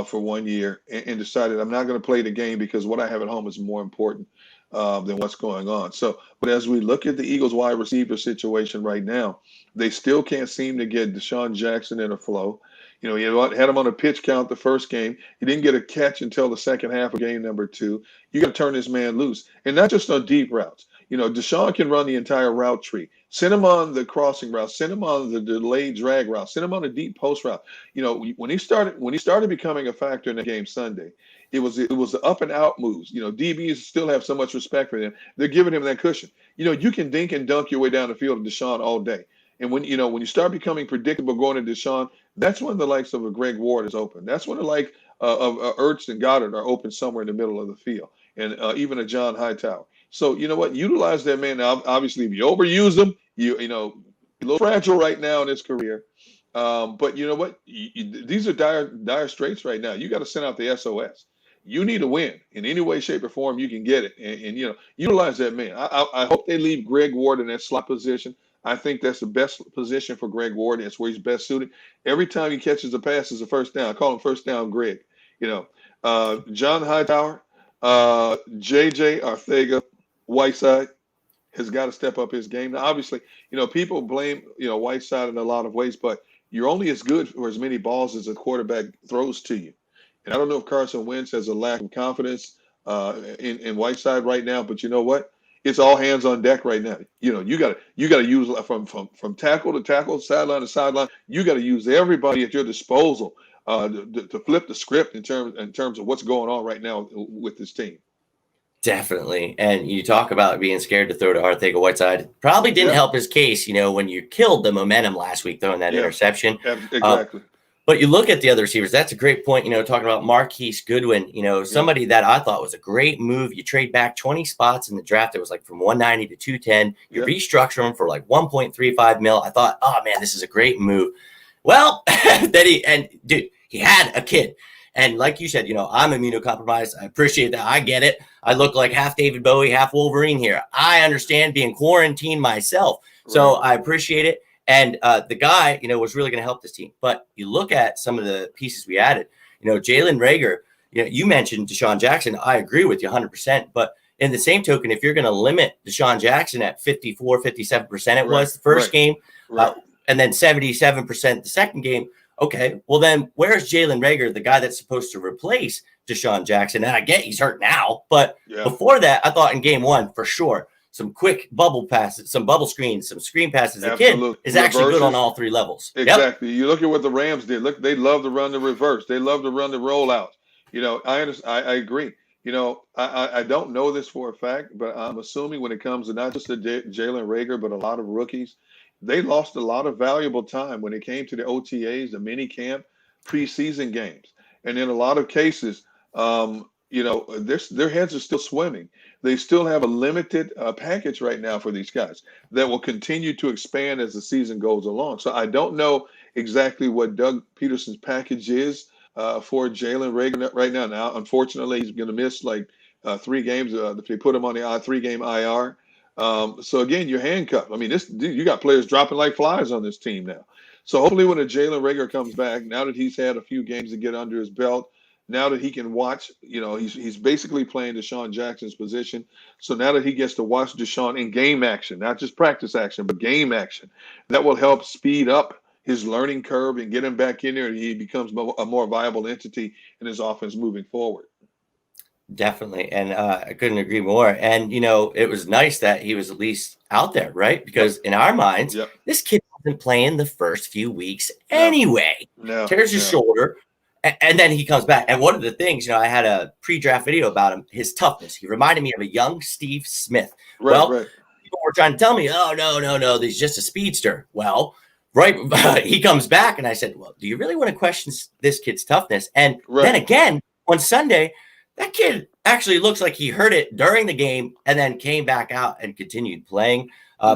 for 1 year and decided, I'm not going to play the game because what I have at home is more important than what's going on. So, but as we look at the Eagles wide receiver situation right now, they still can't seem to get Deshaun Jackson in a flow. He had him on a pitch count the first game. He didn't get a catch until the second half of game number 2. You got to turn this man loose, and not just on deep routes. Deshaun can run the entire route tree. Send him on the crossing route. Send him on the delayed drag route. Send him on a deep post route. When he started becoming a factor in the game Sunday, it was the up and out moves. DBs still have so much respect for him. They're giving him that cushion. You can dink and dunk your way down the field to Deshaun all day. And when you start becoming predictable going to Deshaun, that's when the likes of a Greg Ward is open. That's when the like of Ertz and Goddard are open somewhere in the middle of the field, and even a John Hightower. So you know what? Utilize that man. Now, obviously, if you overuse him, a little fragile right now in his career. But you know what? These are dire straits right now. You got to send out the SOS. You need to win in any way, shape, or form you can get it, and utilize that man. I hope they leave Greg Ward in that slot position. I think that's the best position for Greg Ward. That's where he's best suited. Every time he catches a pass is a first down. I call him first down Greg. John Hightower, JJ Arthega, Whiteside has got to step up his game. Now, obviously, people blame, Whiteside in a lot of ways, but you're only as good for as many balls as a quarterback throws to you. And I don't know if Carson Wentz has a lack of confidence in Whiteside right now, but you know what? It's all hands on deck right now. You got to use from tackle to tackle, sideline to sideline. You got to use everybody at your disposal to flip the script in terms of what's going on right now with this team. Definitely. And you talk about being scared to throw to Arthega Whiteside. Probably didn't help his case, when you killed the momentum last week throwing that interception. Exactly. But you look at the other receivers, that's a great point, talking about Marquise Goodwin, somebody that I thought was a great move. You trade back 20 spots in the draft. It was like from 190 to 210. You restructure him for like 1.35 mil. I thought, oh man, this is a great move. Well, he had a kid. And like you said, I'm immunocompromised. I appreciate that. I get it. I look like half David Bowie, half Wolverine here. I understand being quarantined myself. So I appreciate it. And the guy, was really going to help this team. But you look at some of the pieces we added, Jalen Reagor, you mentioned Deshaun Jackson. I agree with you 100%. But in the same token, if you're going to limit Deshaun Jackson at 54, 57%, it was the first game, and then 77% the second game. Okay, well then where's Jalen Reagor, the guy that's supposed to replace Deshaun Jackson? And I get he's hurt now. But before that, I thought in game 1, for sure, some quick bubble passes, some bubble screens, some screen passes. The kid is actually good on all 3 levels. Exactly. Yep. You look at what the Rams did. Look, they love to run the reverse. They love to run the rollout. I understand. I agree. I don't know this for a fact, but I'm assuming when it comes to not just to Jalen Reagor, but a lot of rookies, they lost a lot of valuable time when it came to the OTAs, the mini camp, preseason games. And in a lot of cases, their heads are still swimming. They still have a limited package right now for these guys that will continue to expand as the season goes along. So I don't know exactly what Doug Peterson's package is for Jalen Reagor right now. Now, unfortunately, he's going to miss like 3 games. They put him on the 3-game IR. So again, you're handcuffed. I mean, this dude, you got players dropping like flies on this team now. So hopefully, when a Jalen Rager comes back, now that he's had a few games to get under his belt, now that he can watch, he's basically playing Deshaun Jackson's position. So now that he gets to watch Deshaun in game action, not just practice action, but game action, that will help speed up his learning curve and get him back in there, and he becomes a more viable entity in his offense moving forward. Definitely. And I couldn't agree more. And, it was nice that he was at least out there, right? Because in our minds, this kid wasn't playing the first few weeks anyway. Tears his shoulder. And then he comes back. And one of the things, I had a pre-draft video about him, his toughness. He reminded me of a young Steve Smith. People were trying to tell me, oh, no, he's just a speedster. Well, he comes back, and I said, well, do you really want to question this kid's toughness? And then again, on Sunday, that kid actually looks like he heard it during the game and then came back out and continued playing.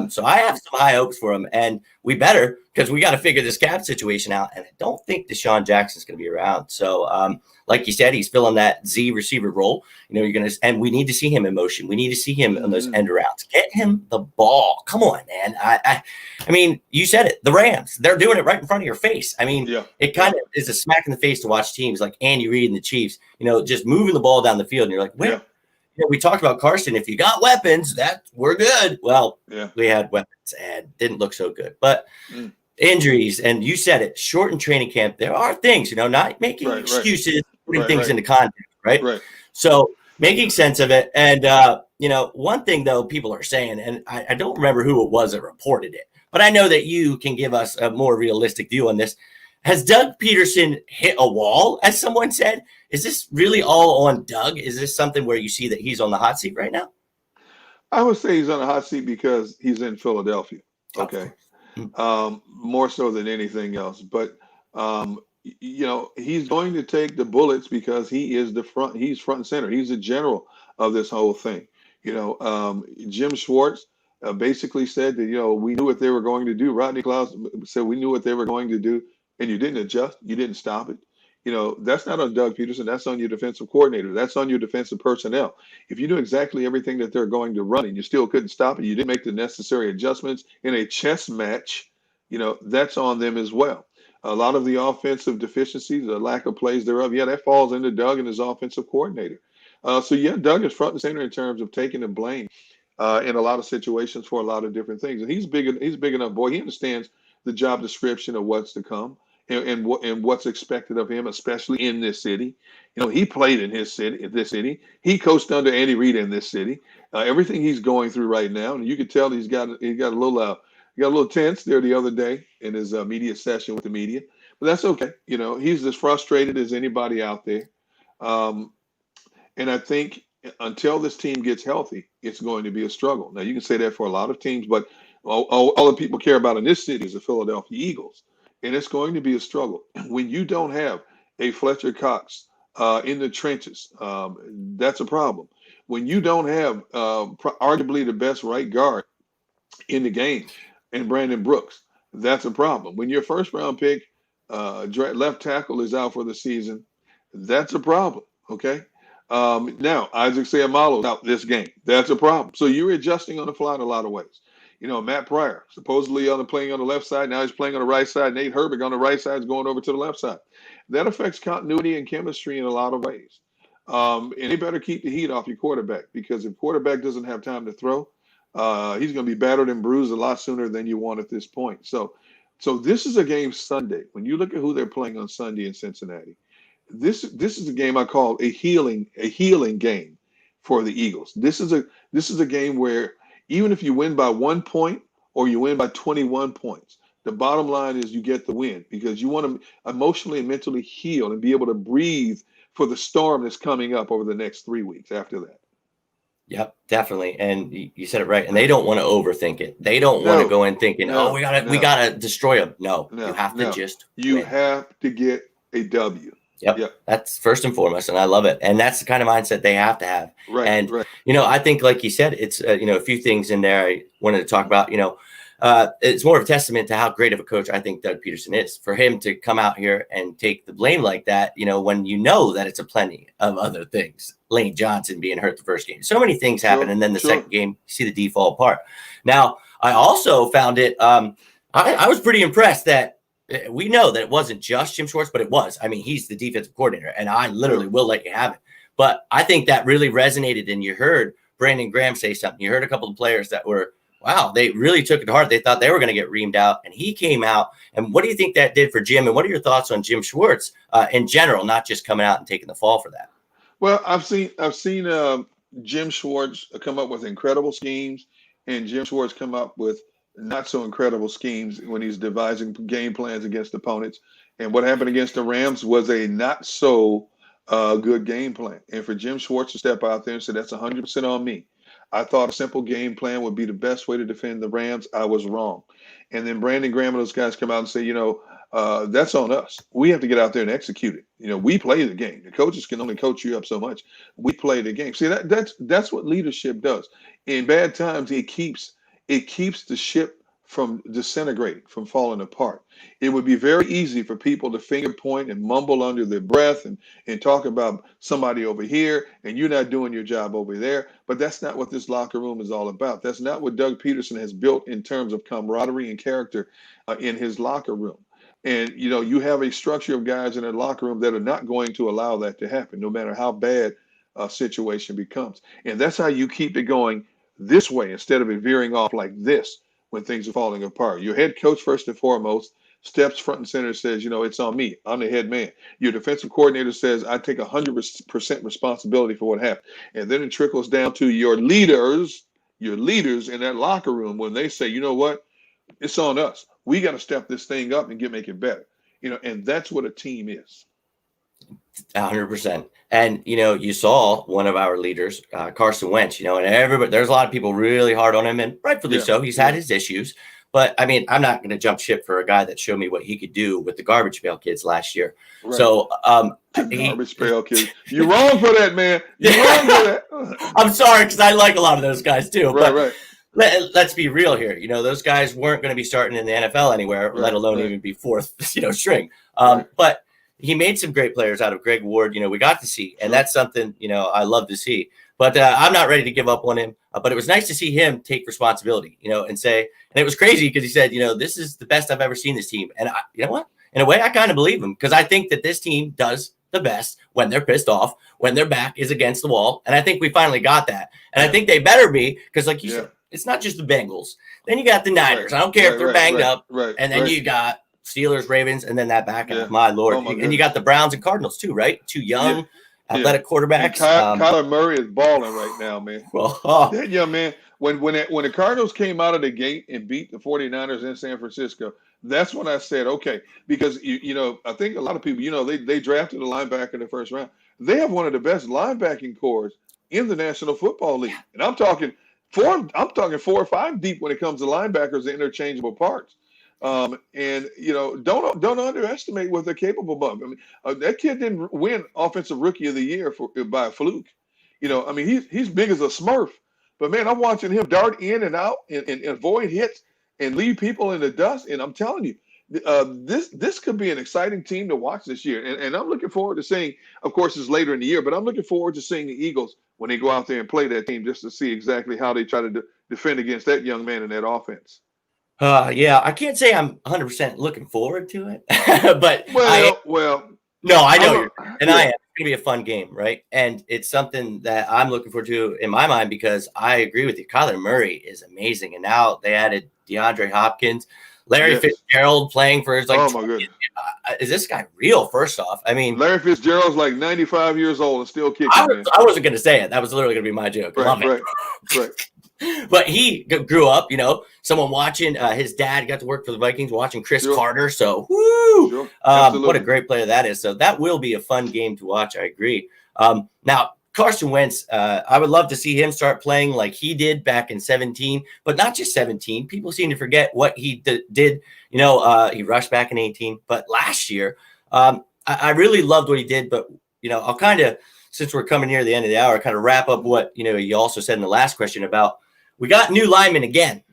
So I have some high hopes for him, and we better, because we got to figure this cap situation out. And I don't think Deshaun Jackson's going to be around. So, like you said, he's filling that Z receiver role. And we need to see him in motion. We need to see him on those end routes. Get him the ball. Come on, man. I mean, you said it. The Rams, they're doing it right in front of your face. I mean, it kind of is a smack in the face to watch teams like Andy Reid and the Chiefs, just moving the ball down the field. And you're like, wait. We talked about Carson. If you got weapons, we're good. Well, we had weapons and didn't look so good. But injuries, and you said it, shortened training camp. There are things, not making excuses, putting things into context, right? So making sense of it. And, one thing, though, people are saying, and I don't remember who it was that reported it, but I know that you can give us a more realistic view on this. Has Doug Peterson hit a wall, as someone said? Is this really all on Doug? Is this something where you see that he's on the hot seat right now? I would say he's on the hot seat because he's in Philadelphia. Okay. More so than anything else. But, he's going to take the bullets because he's front and center. He's the general of this whole thing. Jim Schwartz basically said that, we knew what they were going to do. Rodney Klaus said we knew what they were going to do, and you didn't adjust. You didn't stop it. That's not on Doug Peterson. That's on your defensive coordinator. That's on your defensive personnel. If you knew exactly everything that they're going to run and you still couldn't stop it, you didn't make the necessary adjustments in a chess match, that's on them as well. A lot of the offensive deficiencies, the lack of plays thereof, that falls into Doug and his offensive coordinator. Doug is front and center in terms of taking the blame in a lot of situations for a lot of different things. And he's big enough, boy. He understands the job description of what's to come. And what's expected of him, especially in this city. He played in this city. He coached under Andy Reid in this city. Everything he's going through right now, and you could tell he got a little tense there the other day in his media session with the media. But that's okay. He's as frustrated as anybody out there. And I think until this team gets healthy, it's going to be a struggle. Now you can say that for a lot of teams, but all the people care about in this city is the Philadelphia Eagles. And it's going to be a struggle. When you don't have a Fletcher Cox in the trenches, that's a problem. When you don't have arguably the best right guard in the game and Brandon Brooks, that's a problem. When your first round pick left tackle is out for the season, that's a problem. Okay. Now Isaac Seumalo's out this game. That's a problem. So you're adjusting on the fly in a lot of ways. Matt Pryor, supposedly playing on the left side. Now he's playing on the right side. Nate Herbig on the right side is going over to the left side. That affects continuity and chemistry in a lot of ways. And they better keep the heat off your quarterback, because if quarterback doesn't have time to throw, he's going to be battered and bruised a lot sooner than you want at this point. So this is a game Sunday. When you look at who they're playing on Sunday in Cincinnati, this is a game I call a healing game for the Eagles. This is a game where even if you win by 1 point or you win by 21 points, the bottom line is you get the win, because you want to emotionally and mentally heal and be able to breathe for the storm that's coming up over the next 3 weeks after that. Yep, definitely. And you said it right. And they don't want to overthink it. They don't want to go in thinking, we gotta destroy them. No, you have to just win. Have to get a W. Yep. That's first and foremost, and I love it. And that's the kind of mindset they have to have. Right. And I think, like you said, it's a few things in there I wanted to talk about. it's more of a testament to how great of a coach I think Doug Peterson is, for him to come out here and take the blame like that, when you know that it's a plenty of other things. Lane Johnson being hurt the first game. So many things happen. And then the second game, you see the D fall apart. Now, I also found it, I was pretty impressed that we know that it wasn't just Jim Schwartz, but it was. I mean, he's the defensive coordinator, and I literally will let you have it. But I think that really resonated, and you heard Brandon Graham say something. You heard a couple of players that were, wow, they really took it to heart. They thought they were going to get reamed out, and he came out. And what do you think that did for Jim? And what are your thoughts on Jim Schwartz in general, not just coming out and taking the fall for that? Well, I've seen Jim Schwartz come up with incredible schemes, and Jim Schwartz come up with not so incredible schemes when he's devising game plans against opponents. And what happened against the Rams was a not so good game plan. And for Jim Schwartz to step out there and say, that's 100% on me. I thought a simple game plan would be the best way to defend the Rams. I was wrong. And then Brandon Graham and those guys come out and say, that's on us. We have to get out there and execute it. We play the game. The coaches can only coach you up so much. We play the game. See, that's what leadership does. In bad times, it keeps the ship from disintegrating, from falling apart. It would be very easy for people to finger point and mumble under their breath and talk about somebody over here, and you're not doing your job over there. But that's not what this locker room is all about. That's not what Doug Peterson has built in terms of camaraderie and character in his locker room. And, you have a structure of guys in that locker room that are not going to allow that to happen, no matter how bad a situation becomes. And that's how you keep it going this way instead of it veering off like this when things are falling apart. Your head coach, first and foremost, steps front and center and says, it's on me. I'm the head man. Your defensive coordinator says, I take 100% responsibility for what happened. And then it trickles down to your leaders in that locker room when they say, you know what? It's on us. We got to step this thing up and make it better. And that's what a team is. 100%. And, you saw one of our leaders, Carson Wentz, and everybody, there's a lot of people really hard on him, and rightfully so. He's had his issues. But, I mean, I'm not going to jump ship for a guy that showed me what he could do with the Garbage Pail Kids last year. Right. So, Garbage Pail Kids. You're wrong for that, man. You're wrong for that. I'm sorry, because I like a lot of those guys, too. Right. Let's be real here. Those guys weren't going to be starting in the NFL anywhere, let alone even be fourth, string. But he made some great players out of Greg Ward. We got to see, and that's something, I love to see. But I'm not ready to give up on him. But it was nice to see him take responsibility, and say, and it was crazy because he said, this is the best I've ever seen this team. And you know what? In a way, I kind of believe him, because I think that this team does the best when they're pissed off, when their back is against the wall. And I think we finally got that. And I think they better be, because like you said, it's not just the Bengals. Then you got the Niners. I don't care if they're banged up. And then you got Steelers, Ravens, and then that back half. My Lord. And you got the Browns and Cardinals too, right? Two young, athletic quarterbacks. Kyler Murray is balling right now, man. That young man, when the Cardinals came out of the gate and beat the 49ers in San Francisco, that's when I said, okay, because, I think a lot of people, they drafted a linebacker in the first round. They have one of the best linebacking cores in the National Football League. And I'm talking 4 or 5 deep when it comes to linebackers and interchangeable parts. Don't underestimate what they're capable of. I mean, that kid didn't win Offensive Rookie of the Year by a fluke. He's big as a Smurf. But man, I'm watching him dart in and out and avoid hits and leave people in the dust. And I'm telling you, this could be an exciting team to watch this year. And I'm looking forward to seeing. Of course, it's later in the year, but I'm looking forward to seeing the Eagles when they go out there and play that team, just to see exactly how they try to defend against that young man in that offense. I can't say I'm 100% looking forward to it, but no, I know you're, and I am. It's gonna be a fun game, right? And it's something that I'm looking forward to in my mind, because I agree with you. Kyler Murray is amazing, and now they added DeAndre Hopkins, Larry Fitzgerald playing for his oh my goodness. Is this guy real? First off, I mean, Larry Fitzgerald's like 95 years old and still kicking. I wasn't going to say it. That was literally going to be my joke. Right. But he grew up, someone watching his dad got to work for the Vikings, watching Chris Carter. So, woo! What a great player that is. So that will be a fun game to watch. I agree. Now, Carson Wentz, I would love to see him start playing like he did back in 2017, but not just 2017. People seem to forget what he did. He rushed back in 2018, but last year, I really loved what he did. But, I'll kind of, since we're coming near the end of the hour, kind of wrap up what, you also said in the last question about, we got new linemen again.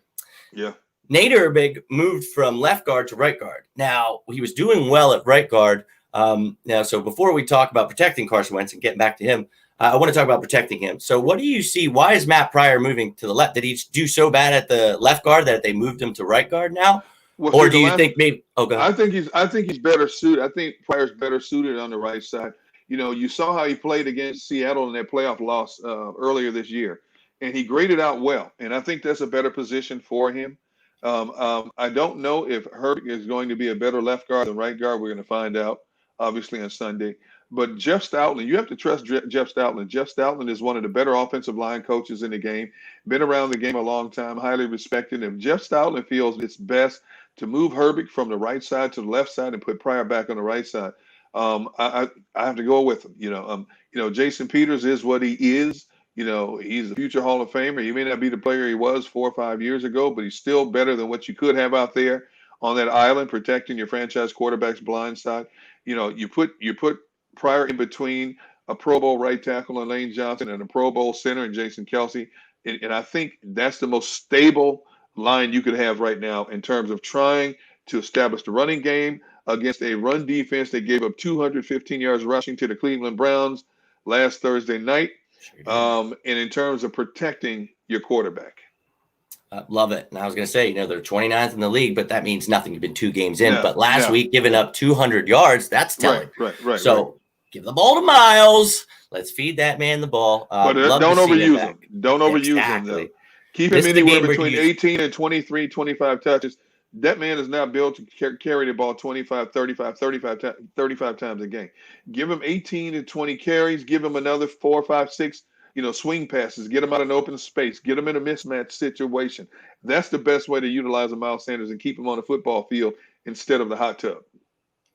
Yeah. Nate Herbig moved from left guard to right guard. Now, he was doing well at right guard. So before we talk about protecting Carson Wentz and getting back to him, I want to talk about protecting him. So what do you see? Why is Matt Pryor moving to the left? Did he do so bad at the left guard that they moved him to right guard now? Well, Or see, do you think maybe – oh, go ahead. I think he's better suited. I think Pryor's better suited on the right side. You saw how he played against Seattle in that playoff loss earlier this year, and he graded out well. And I think that's a better position for him. I don't know if Herbig is going to be a better left guard than right guard. We're going to find out, obviously, on Sunday. But Jeff Stoutland, you have to trust Jeff Stoutland. Jeff Stoutland is one of the better offensive line coaches in the game, been around the game a long time, highly respected. If Jeff Stoutland feels it's best to move Herbig from the right side to the left side and put Pryor back on the right side, I have to go with him. Jason Peters is what he is. He's a future Hall of Famer. He may not be the player he was 4 or 5 years ago, but he's still better than what you could have out there on that island protecting your franchise quarterback's blind side. You put Pryor in between a Pro Bowl right tackle in Lane Johnson and a Pro Bowl center in Jason Kelce, and I think that's the most stable line you could have right now in terms of trying to establish the running game against a run defense that gave up 215 yards rushing to the Cleveland Browns last Thursday night. And in terms of protecting your quarterback. Love it. And I was going to say, they're 29th in the league, but that means nothing. You've been 2 games in. No, but last no. week, giving up 200 yards, that's telling. Right. So give the ball to Miles. Let's feed that man the ball. But don't overuse him. Don't overuse him, though. Keep him anywhere between 18 and 23, 25 touches. That man is not built to carry the ball 25 times a game. Give him 18 to 20 carries. Give him another 4, 5, 6, swing passes. Get him out in open space. Get him in a mismatch situation. That's the best way to utilize a Miles Sanders and keep him on the football field instead of the hot tub.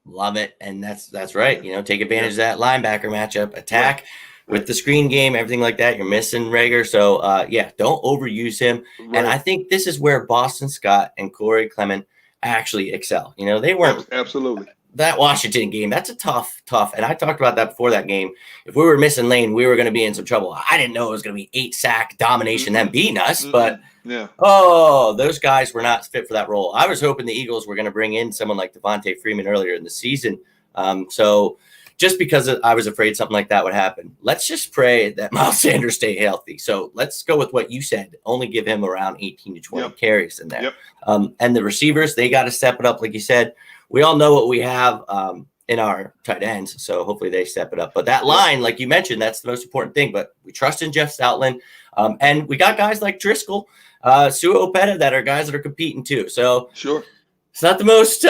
Love it. And that's right. Take advantage of that linebacker matchup, attack with the screen game, everything like that. You're missing Rager. So, don't overuse him. Right. And I think this is where Boston Scott and Corey Clement actually excel. They weren't. Absolutely. That Washington game, that's a tough. And I talked about that before that game. If we were missing Lane, we were going to be in some trouble. I didn't know it was going to be 8-sack domination, them beating us. But, those guys were not fit for that role. I was hoping the Eagles were going to bring in someone like Devontae Freeman earlier in the season. So just because I was afraid something like that would happen. Let's just pray that Miles Sanders stay healthy. So let's go with what you said. Only give him around 18 to 20 carries in there. And the receivers, they got to step it up. Like you said, we all know what we have in our tight ends. So hopefully they step it up. But that line, like you mentioned, that's the most important thing. But we trust in Jeff Stoutland. And we got guys like Driscoll, Sua Opeta that are guys that are competing too. So sure, it's not the most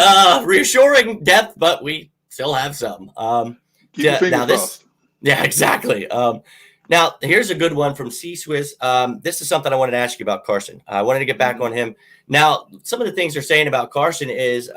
reassuring depth, but we still have some. Keep your fingers crossed. Yeah, exactly. Now, here's a good one from C-Swiss. This is something I wanted to ask you about Carson. I wanted to get back on him. Now, some of the things they're saying about Carson is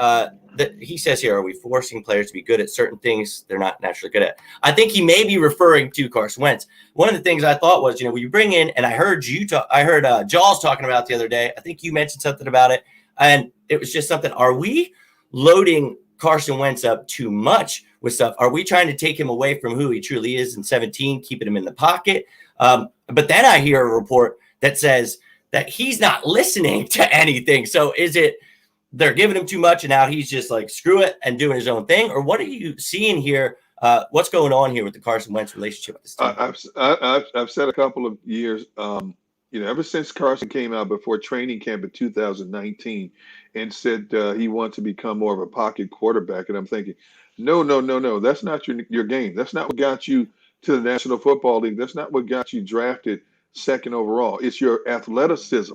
that he says here, are we forcing players to be good at certain things they're not naturally good at? I think he may be referring to Carson Wentz. One of the things I thought was, when you bring in, and I heard Jaws talking about it the other day. I think you mentioned something about it. And it was just something, are we loading Carson Wentz up too much with stuff? Are we trying to take him away from who he truly is in 17, keeping him in the pocket? But then I hear a report that says that he's not listening to anything. So is it they're giving him too much and now he's just like, screw it and doing his own thing? Or what are you seeing here? What's going on here with the Carson Wentz relationship with this team? I've said a couple of years, ever since Carson came out before training camp in 2019 and said he wants to become more of a pocket quarterback. And I'm thinking, no. That's not your game. That's not what got you to the National Football League. That's not what got you drafted second overall. It's your athleticism.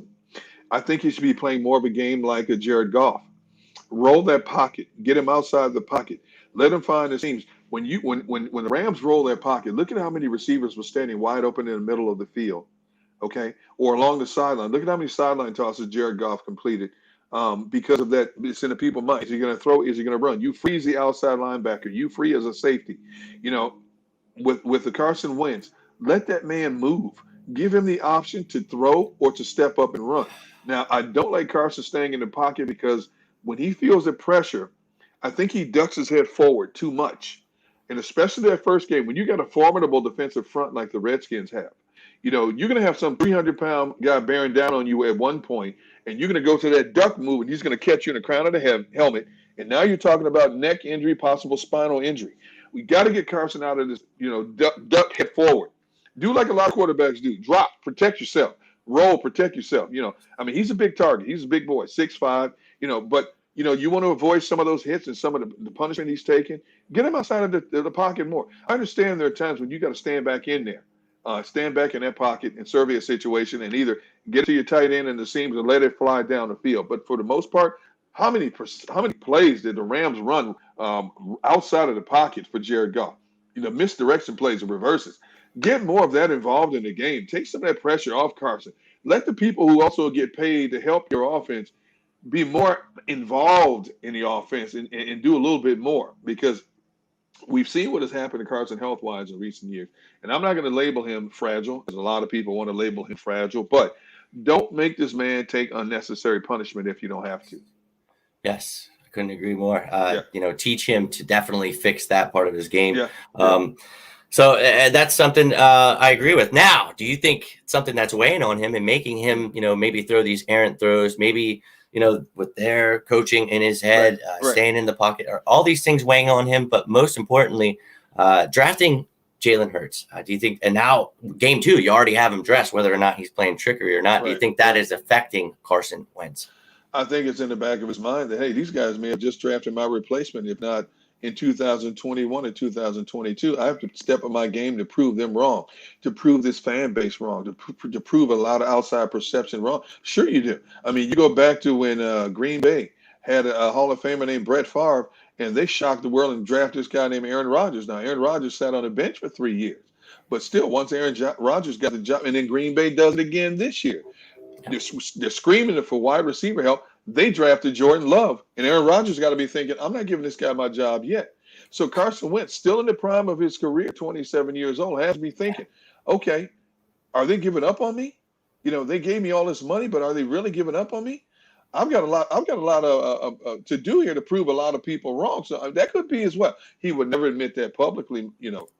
I think he should be playing more of a game like a Jared Goff. Roll that pocket. Get him outside the pocket. Let him find the seams. When the Rams roll their pocket, look at how many receivers were standing wide open in the middle of the field. Okay, or along the sideline. Look at how many sideline tosses Jared Goff completed. Because of that, it's in the people's mind. Is he going to throw? Is he going to run? You freeze the outside linebacker. You free as a safety. With the Carson Wentz, let that man move. Give him the option to throw or to step up and run. Now, I don't like Carson staying in the pocket because when he feels the pressure, I think he ducks his head forward too much. And especially that first game, when you got a formidable defensive front like the Redskins have, you're going to have some 300-pound guy bearing down on you at one point, and you're going to go to that duck move, and he's going to catch you in the crown of the helmet. And now you're talking about neck injury, possible spinal injury. We got to get Carson out of this, duck head forward. Do like a lot of quarterbacks do. Drop, protect yourself. Roll, protect yourself. I mean, he's a big target. He's a big boy, 6'5", but, you want to avoid some of those hits and some of the punishment he's taking. Get him outside of the pocket more. I understand there are times when you got to stand back in there. Stand back in that pocket and survey a situation and either get to your tight end in the seams or let it fly down the field. But for the most part, how many plays did the Rams run outside of the pocket for Jared Goff? Misdirection plays and reverses. Get more of that involved in the game. Take some of that pressure off Carson. Let the people who also get paid to help your offense be more involved in the offense and do a little bit more, because we've seen what has happened to Carson health-wise in recent years. And I'm not going to label him fragile, because a lot of people want to label him fragile. But don't make this man take unnecessary punishment if you don't have to. Yes, I couldn't agree more. Yeah. Teach him to definitely fix that part of his game. Yeah. So that's something I agree with. Now, do you think something that's weighing on him and making him, maybe throw these errant throws, maybe with their coaching in his head, Right. staying in the pocket, are all these things weighing on him? But most importantly, drafting Jalen Hurts. Do you think, and now game 2, you already have him dressed, whether or not he's playing trickery or not. Do you think that is affecting Carson Wentz? I think it's in the back of his mind that, hey, these guys may have just drafted my replacement. If not in 2021 and 2022, I have to step up my game to prove them wrong, to prove this fan base wrong, to prove a lot of outside perception wrong. Sure you do. I mean, you go back to when Green Bay had a Hall of Famer named Brett Favre, and they shocked the world and drafted this guy named Aaron Rodgers. Now, Aaron Rodgers sat on the bench for 3 years. But still, once Aaron Rodgers got the job, and then Green Bay does it again this year, they're screaming for wide receiver help. They drafted Jordan Love, and Aaron Rodgers got to be thinking, I'm not giving this guy my job yet. So Carson Wentz, still in the prime of his career, 27 years old, has me thinking, okay, are they giving up on me? They gave me all this money, but are they really giving up on me? I've got a lot to do here to prove a lot of people wrong. So that could be as well. He would never admit that publicly,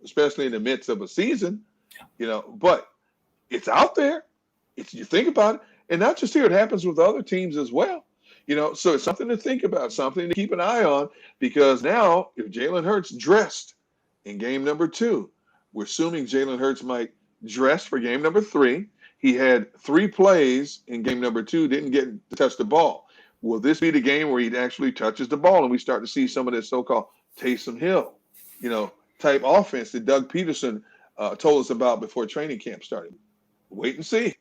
especially in the midst of a season, but it's out there. You think about it, and not just here, it happens with other teams as well. So it's something to think about, something to keep an eye on, because now if Jalen Hurts dressed in game number 2, we're assuming Jalen Hurts might dress for game number 3. He had 3 plays in game number 2, didn't get to touch the ball. Will this be the game where he actually touches the ball and we start to see some of this so-called Taysom Hill, type offense that Doug Peterson told us about before training camp started? Wait and see.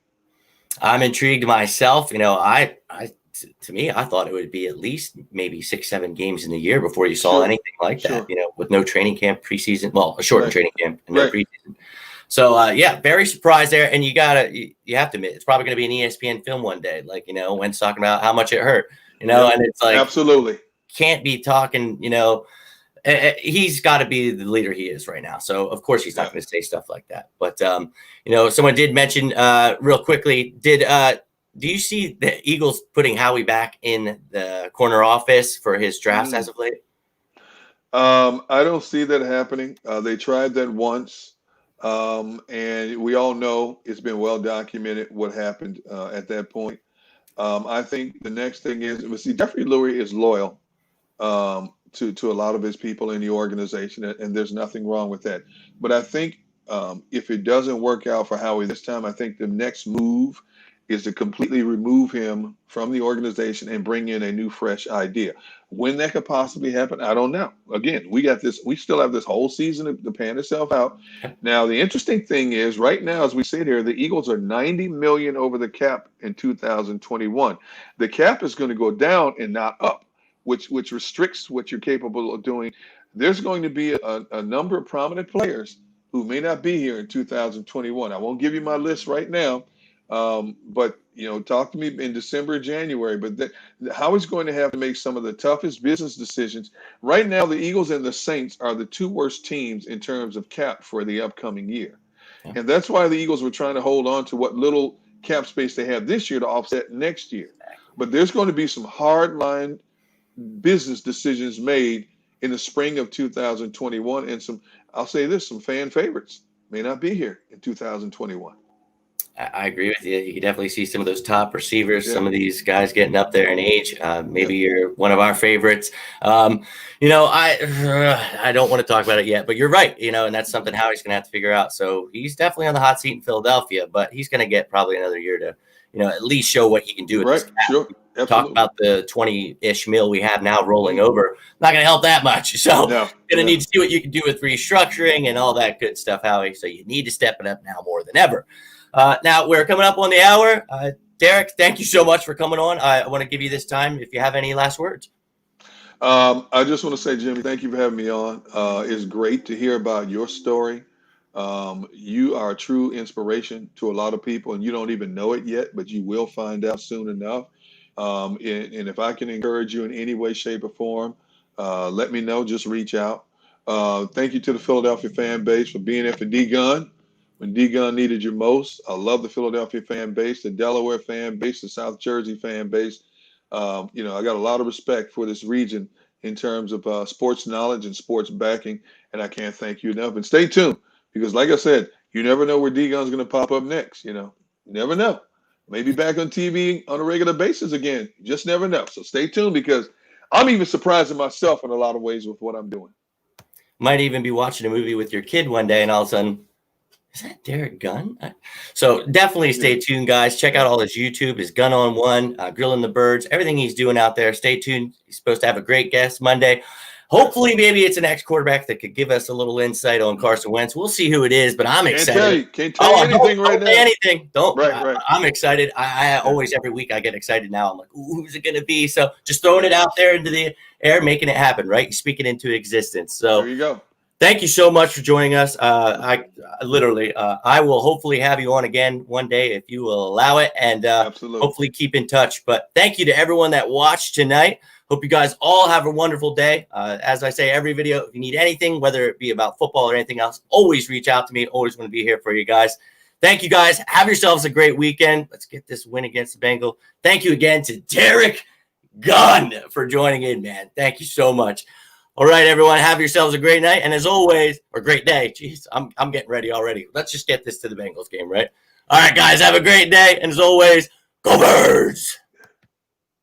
I'm intrigued myself. To me, I thought it would be at least maybe 6-7 games in a year before you saw anything like that, with no training camp preseason, well, a shortened training camp and no preseason. So, very surprised there. And you have to admit, it's probably going to be an ESPN film one day, like, Wentz talking about how much it hurt, and it's like, absolutely can't be talking, he's got to be the leader he is right now. So, of course, he's not going to say stuff like that. But, someone did mention real quickly, do you see the Eagles putting Howie back in the corner office for his drafts as of late? I don't see that happening. They tried that once, and we all know it's been well documented what happened at that point. I think the next thing is, Jeffrey Lurie is loyal to a lot of his people in the organization, and there's nothing wrong with that. But I think if it doesn't work out for Howie this time, I think the next move is to completely remove him from the organization and bring in a new, fresh idea. When that could possibly happen, I don't know. Again, we still have this whole season to pan itself out. Now, the interesting thing is, right now, as we sit here, the Eagles are $90 million over the cap in 2021. The cap is going to go down and not up, which restricts what you're capable of doing. There's going to be a number of prominent players who may not be here in 2021. I won't give you my list right now. But talk to me in December, January. But Howie's going to have to make some of the toughest business decisions. Right now, the Eagles and the Saints are the 2 worst teams in terms of cap for the upcoming year. And that's why the Eagles were trying to hold on to what little cap space they have this year to offset next year. But there's going to be some hard-line business decisions made in the spring of 2021. And some fan favorites may not be here in 2021. I agree with you. You can definitely see some of those top receivers, Yeah. some of these guys getting up there in age. Maybe you're one of our favorites. You know, I don't want to talk about it yet, but you're right. You know, and that's something Howie's going to have to figure out. So he's definitely on the hot seat in Philadelphia, but he's going to get probably another year to, you know, at least show what he can do with this Right. cap. Sure. Talk Absolutely. about the 20-ish mil we have now rolling over. Not going to help that much. So No. going to No. need to see what you can do with restructuring and all that good stuff, Howie. So you need to step it up now more than ever. Now we're coming up on the hour. Derrick, thank you so much for coming on. I want to give you this time if you have any last words. I just want to say, Jimmy, thank you for having me on. It's great to hear about your story. You are a true inspiration to a lot of people, and you don't even know it yet, but you will find out soon enough. And if I can encourage you in any way, shape, or form, let me know. Just reach out. Thank you to the Philadelphia fan base for being there for D Gunn when D Gunn needed you most. I love the Philadelphia fan base, the Delaware fan base, the South Jersey fan base. I got a lot of respect for this region in terms of sports knowledge and sports backing, and I can't thank you enough. And stay tuned because, like I said, you never know where D Gun's going to pop up next. You never know. Maybe back on TV on a regular basis again. You just never know. So stay tuned because I'm even surprising myself in a lot of ways with what I'm doing. Might even be watching a movie with your kid one day, and all of a sudden, is that Derrick Gunn? So definitely stay tuned, guys. Check out all his YouTube, his Gun on One, Grilling the Birds, everything he's doing out there. Stay tuned. He's supposed to have a great guest Monday. Hopefully, maybe it's an ex-quarterback that could give us a little insight on Carson Wentz. We'll see who it is, but I'm excited. Can't tell you anything right don't say now. anything. Don't. Right. I'm excited. I always, every week, I get excited now. I'm like, ooh, who's it going to be? So just throwing it out there into the air, making it happen, right? You speak it into existence. So There you go. thank you so much for joining us. I will hopefully have you on again one day if you will allow it, and Absolutely. hopefully keep in touch. But thank you to everyone that watched tonight. Hope you guys all have a wonderful day. As I say every video, if you need anything, whether it be about football or anything else, always reach out to me. Always want to be here for you guys. Thank you, guys. Have yourselves a great weekend. Let's get this win against the Bengals. Thank you again to Derrick Gunn for joining in, man. Thank you so much. All right, everyone, have yourselves a great night. And as always, or great day. Jeez, I'm getting ready already. Let's just get this to the Bengals game, right? All right, guys, have a great day. And as always, go Birds!